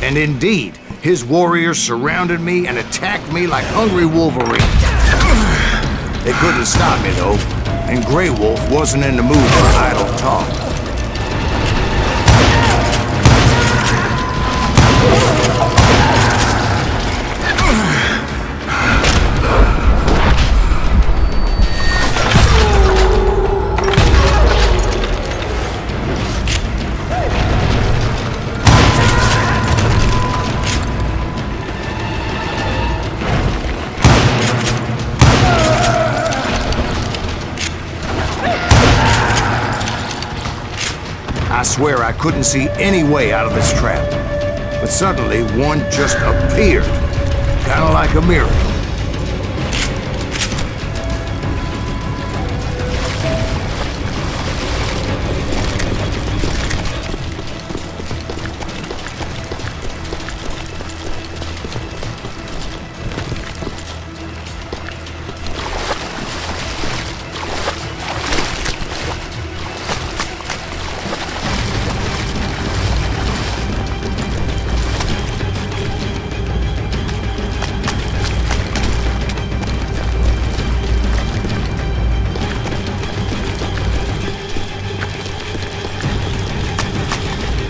And indeed, his warriors surrounded me and attacked me like hungry wolverines. They couldn't stop me, though, and Grey Wolf wasn't in the mood for idle talk. I swear I couldn't see any way out of this trap. But suddenly, one just appeared. Kind of like a miracle.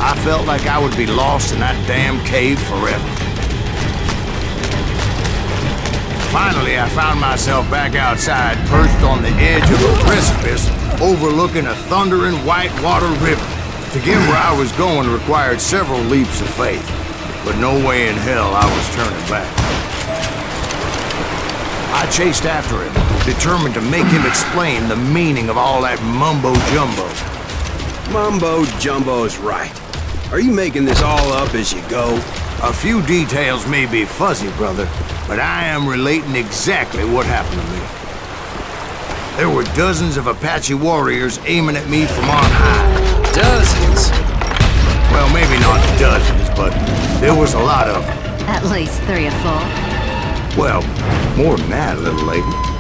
I felt like I would be lost in that damn cave forever. Finally, I found myself back outside, perched on the edge of a precipice, overlooking a thundering whitewater river. To get where I was going required several leaps of faith, but no way in hell I was turning back. I chased after him, determined to make him explain the meaning of all that mumbo-jumbo. Mumbo-jumbo's right. Are you making this all up as you go? A few details may be fuzzy, brother, but I am relating exactly what happened to me. There were dozens of Apache warriors aiming at me from on high. Dozens? Well, maybe not dozens, but there was a lot of them. At least 3 or 4. Well, more than that, little lady.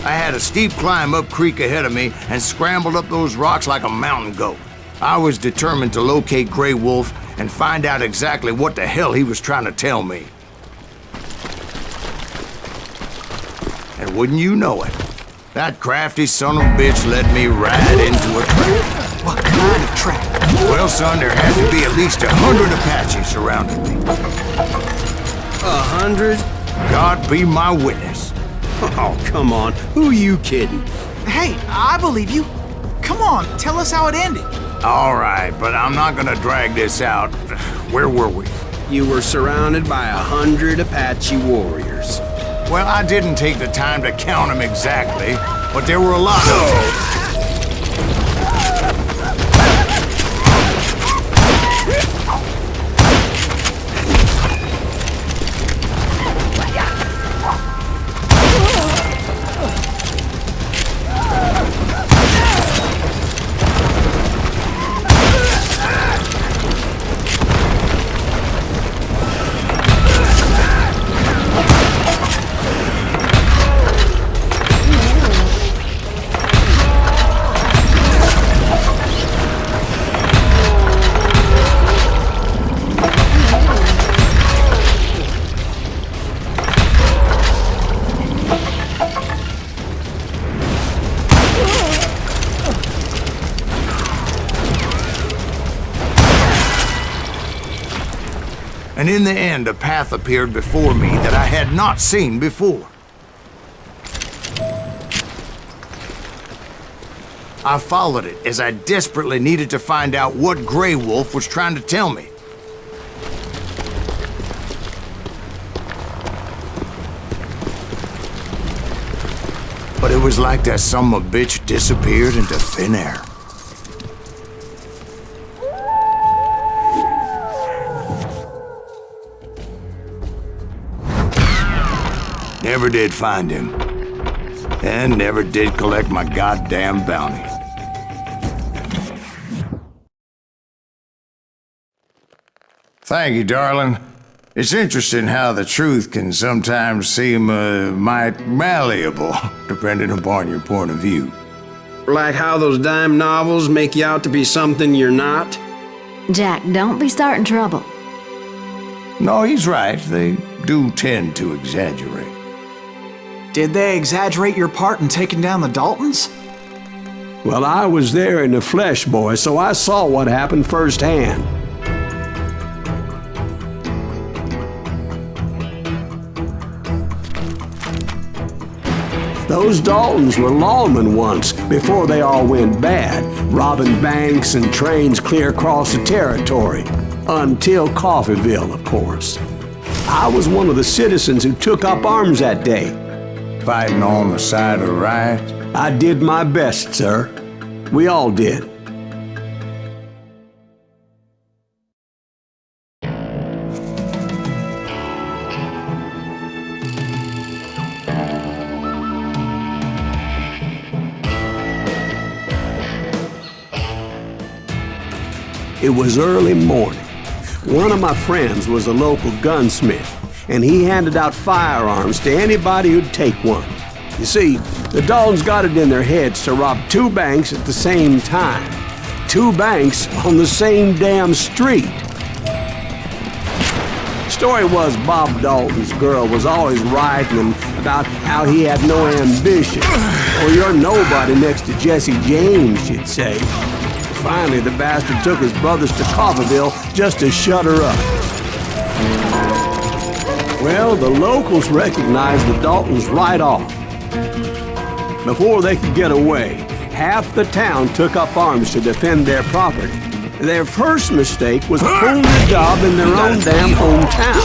I had a steep climb up creek ahead of me and scrambled up those rocks like a mountain goat. I was determined to locate Grey Wolf and find out exactly what the hell he was trying to tell me. And wouldn't you know it, that crafty son of a bitch led me right into a trap. What kind of trap? Well, son, there had to be at least 100 Apaches surrounding me. 100? God be my witness. Oh, come on. Who you kidding? Hey, I believe you. Come on, tell us how it ended. All right, but I'm not gonna drag this out. Where were we? You were surrounded by 100 Apache warriors. Well, I didn't take the time to count them exactly, but there were a lot of them. And in the end, a path appeared before me that I had not seen before. I followed it as I desperately needed to find out what Grey Wolf was trying to tell me. But it was like that son-of-a-bitch disappeared into thin air. Never did find him. And never did collect my goddamn bounty. Thank you, darling. It's interesting how the truth can sometimes seem, might malleable, depending upon your point of view. Like how those dime novels make you out to be something you're not? Jack, don't be starting trouble. No, he's right. They do tend to exaggerate. Did they exaggerate your part in taking down the Daltons? Well, I was there in the flesh, boy, so I saw what happened firsthand. Those Daltons were lawmen once, before they all went bad, robbing banks and trains clear across the territory. Until Coffeeville, of course. I was one of the citizens who took up arms that day. Fighting on the side of the right? I did my best, sir. We all did. It was early morning. One of my friends was a local gunsmith, and he handed out firearms to anybody who'd take one. You see, the Daltons got it in their heads to rob 2 banks at the same time. 2 banks on the same damn street. Story was Bob Dalton's girl was always writing him about how he had no ambition. Or you're nobody next to Jesse James, she'd say. Finally, the bastard took his brothers to Coffeeville just to shut her up. Well, the locals recognized the Daltons right off. Before they could get away, half the town took up arms to defend their property. Their first mistake was pulling the job in their own damn hometown.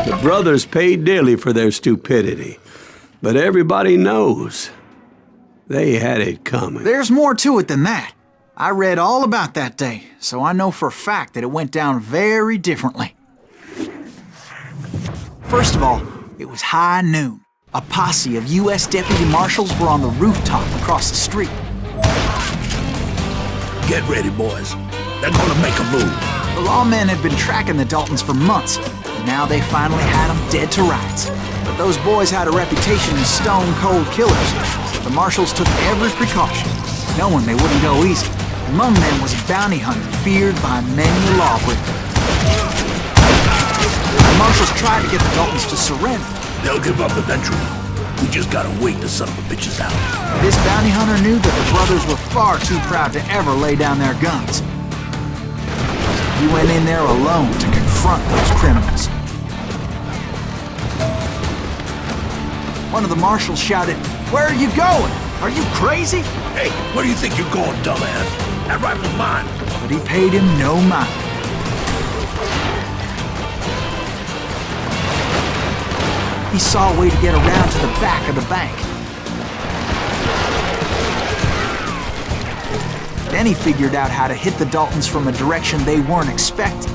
The brothers paid dearly for their stupidity, but everybody knows they had it coming. There's more to it than that. I read all about that day, so I know for a fact that it went down very differently. First of all, it was high noon. A posse of U.S. deputy marshals were on the rooftop across the street. Get ready, boys. They're gonna make a move. The lawmen had been tracking the Daltons for months, and now they finally had them dead to rights. But those boys had a reputation as stone-cold killers, so the marshals took every precaution, knowing they wouldn't go easy. Among them was a bounty hunter feared by many a lawbreaker. The marshals tried to get the Daltons to surrender. They'll give up eventually. We just gotta wait the son of a bitches out. This bounty hunter knew that the brothers were far too proud to ever lay down their guns. He went in there alone to confront those criminals. One of the marshals shouted, "Where are you going? Are you crazy?" Hey, where do you think you're going, dumbass? That rifle's mine. But he paid him no mind. He saw a way to get around to the back of the bank. Then he figured out how to hit the Daltons from a direction they weren't expecting.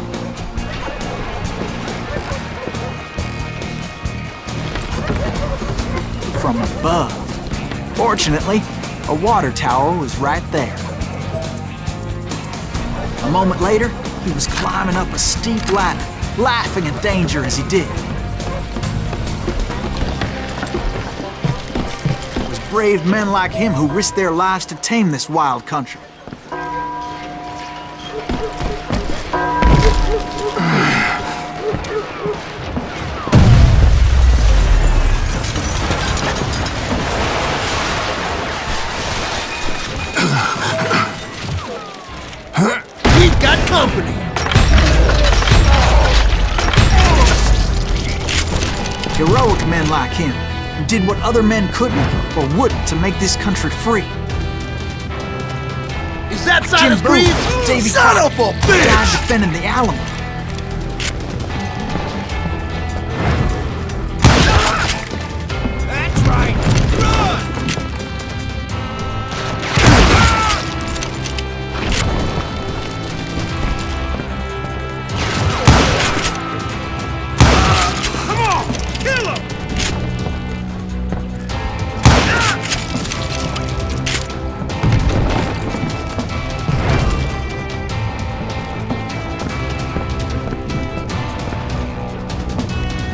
From above. Fortunately, a water tower was right there. A moment later, he was climbing up a steep ladder, laughing at danger as he did. It was brave men like him who risked their lives to tame this wild country. We've got company. Heroic men like him, who did what other men couldn't or wouldn't to make this country free. Is that Jim Silas Booth, Greaves? Davy Son of a died bitch! defending the Alamo. That's right. Run! Come on! Kill him!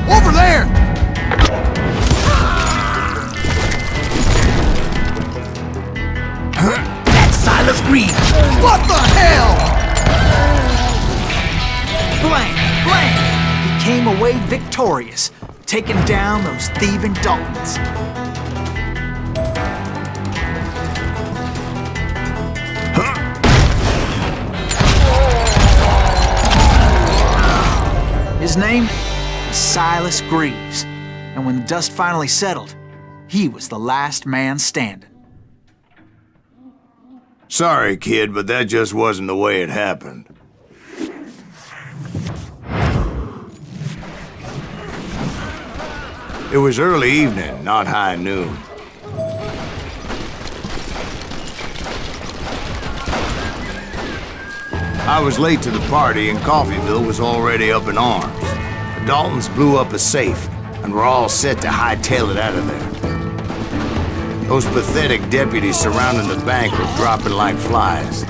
Over there! That's Silas Greaves! What the hell? Blank, blank! He came away victorious, taking down those thieving Daltons. His name was Silas Greaves, and when the dust finally settled, he was the last man standing. Sorry, kid, but that just wasn't the way it happened. It was early evening, not high noon. I was late to the party and Coffeyville was already up in arms. The Daltons blew up a safe and were all set to hightail it out of there. Those pathetic deputies surrounding the bank were dropping like flies.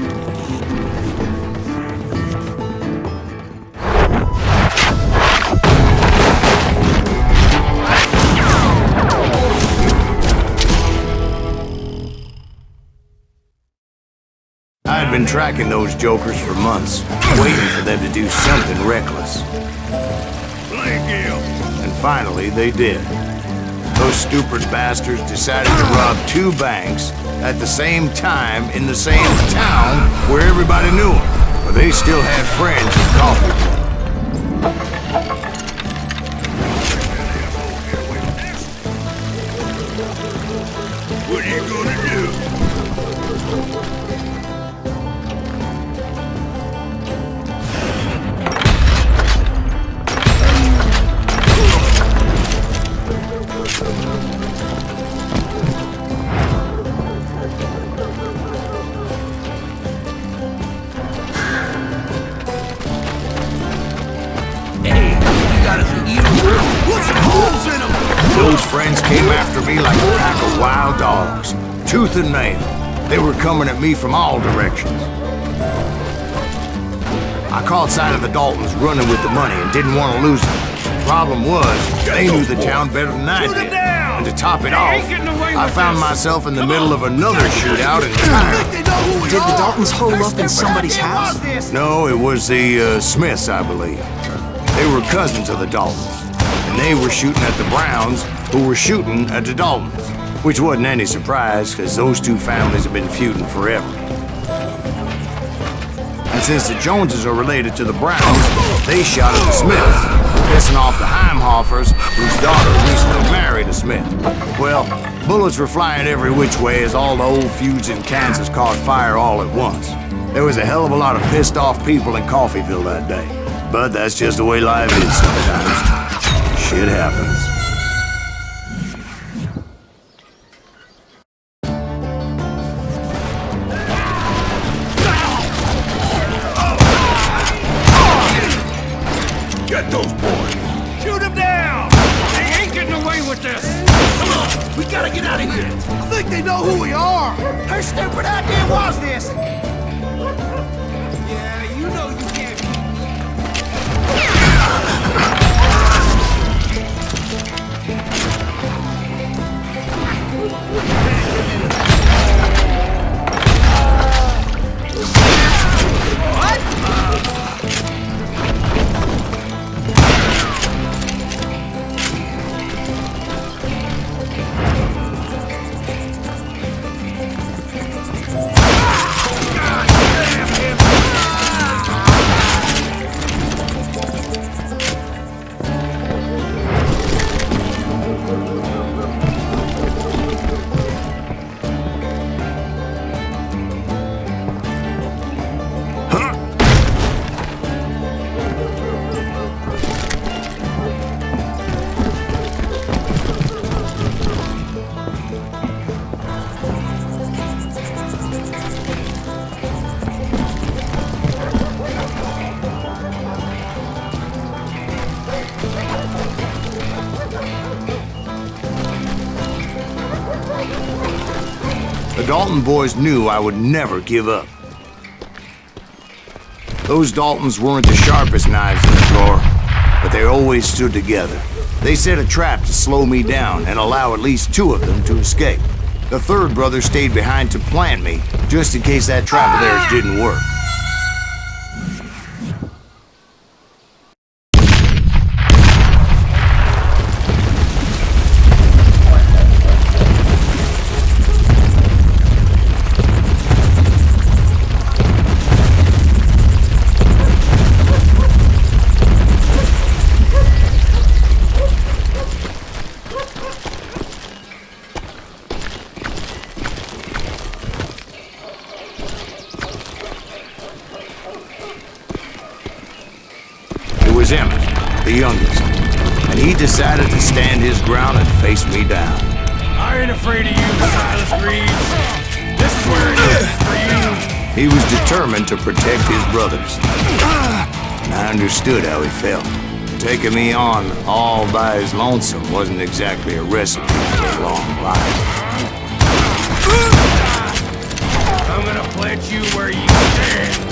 I had been tracking those jokers for months, waiting for them to do something reckless. And finally, they did. Those stupid bastards decided to rob two banks at the same time in the same town where everybody knew them. But they still had friends in Coffeyville. What are you gonna do? Those friends came after me like a pack of wild dogs, tooth and nail. They were coming at me from all directions. I caught sight of the Daltons running with the money and didn't want to lose them. Problem was, they knew the town better than I did. And to top it off, I found myself in the middle of another shootout entirely. Did the Daltons hole up in somebody's house? No, it was the Smiths, I believe. They were cousins of the Daltons, and they were shooting at the Browns, who were shooting at the Daltons, which wasn't any surprise, because those two families have been feuding forever. And since the Joneses are related to the Browns, they shot at the Smiths, pissing off the Heimhoffers, whose daughter recently married a Smith. Well, bullets were flying every which way as all the old feuds in Kansas caught fire all at once. There was a hell of a lot of pissed off people in Coffeyville that day. But that's just the way life is sometimes. Shit happens. Get those boys! Shoot them down! They ain't getting away with this! Come on, we gotta get out of here! I think they know who we are! Her stupid idea was this! Yeah, you know you can't... The Dalton boys knew I would never give up. Those Daltons weren't the sharpest knives in the drawer, but they always stood together. They set a trap to slow me down and allow at least two of them to escape. The third brother stayed behind to plant me, just in case that trap of theirs didn't work. Emmett, the youngest, and he decided to stand his ground and face me down. I ain't afraid of you, Silas Reeves. This is where it is for you. He was determined to protect his brothers, and I understood how he felt. Taking me on all by his lonesome wasn't exactly a recipe for a long life. I'm gonna plant you where you stand.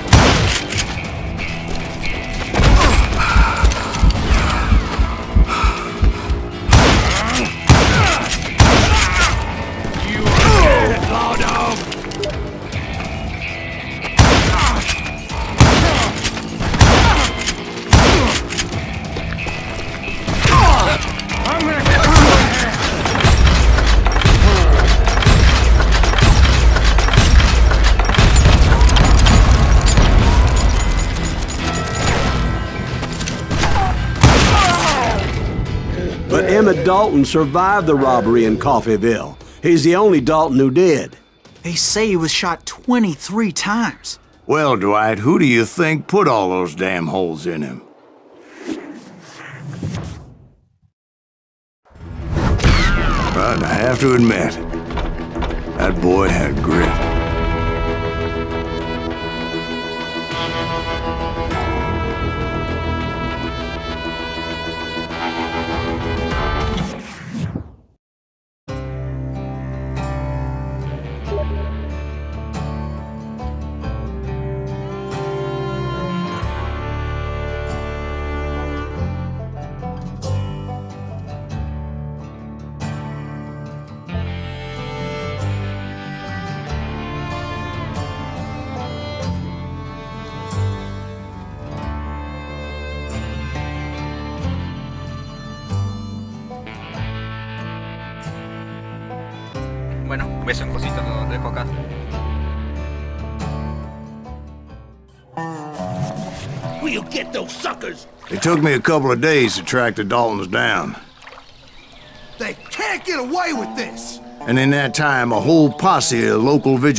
But Emmett Dalton survived the robbery in Coffeyville. He's the only Dalton who did. They say he was shot 23 times. Well, Dwight, who do you think put all those damn holes in him? But I have to admit, that boy had grit. beso en cositas, lo dejo acá. Will you get those suckers? It took me a couple of days to track the Daltons down. They can't get away with this! And in that time, a whole posse of local vigilantes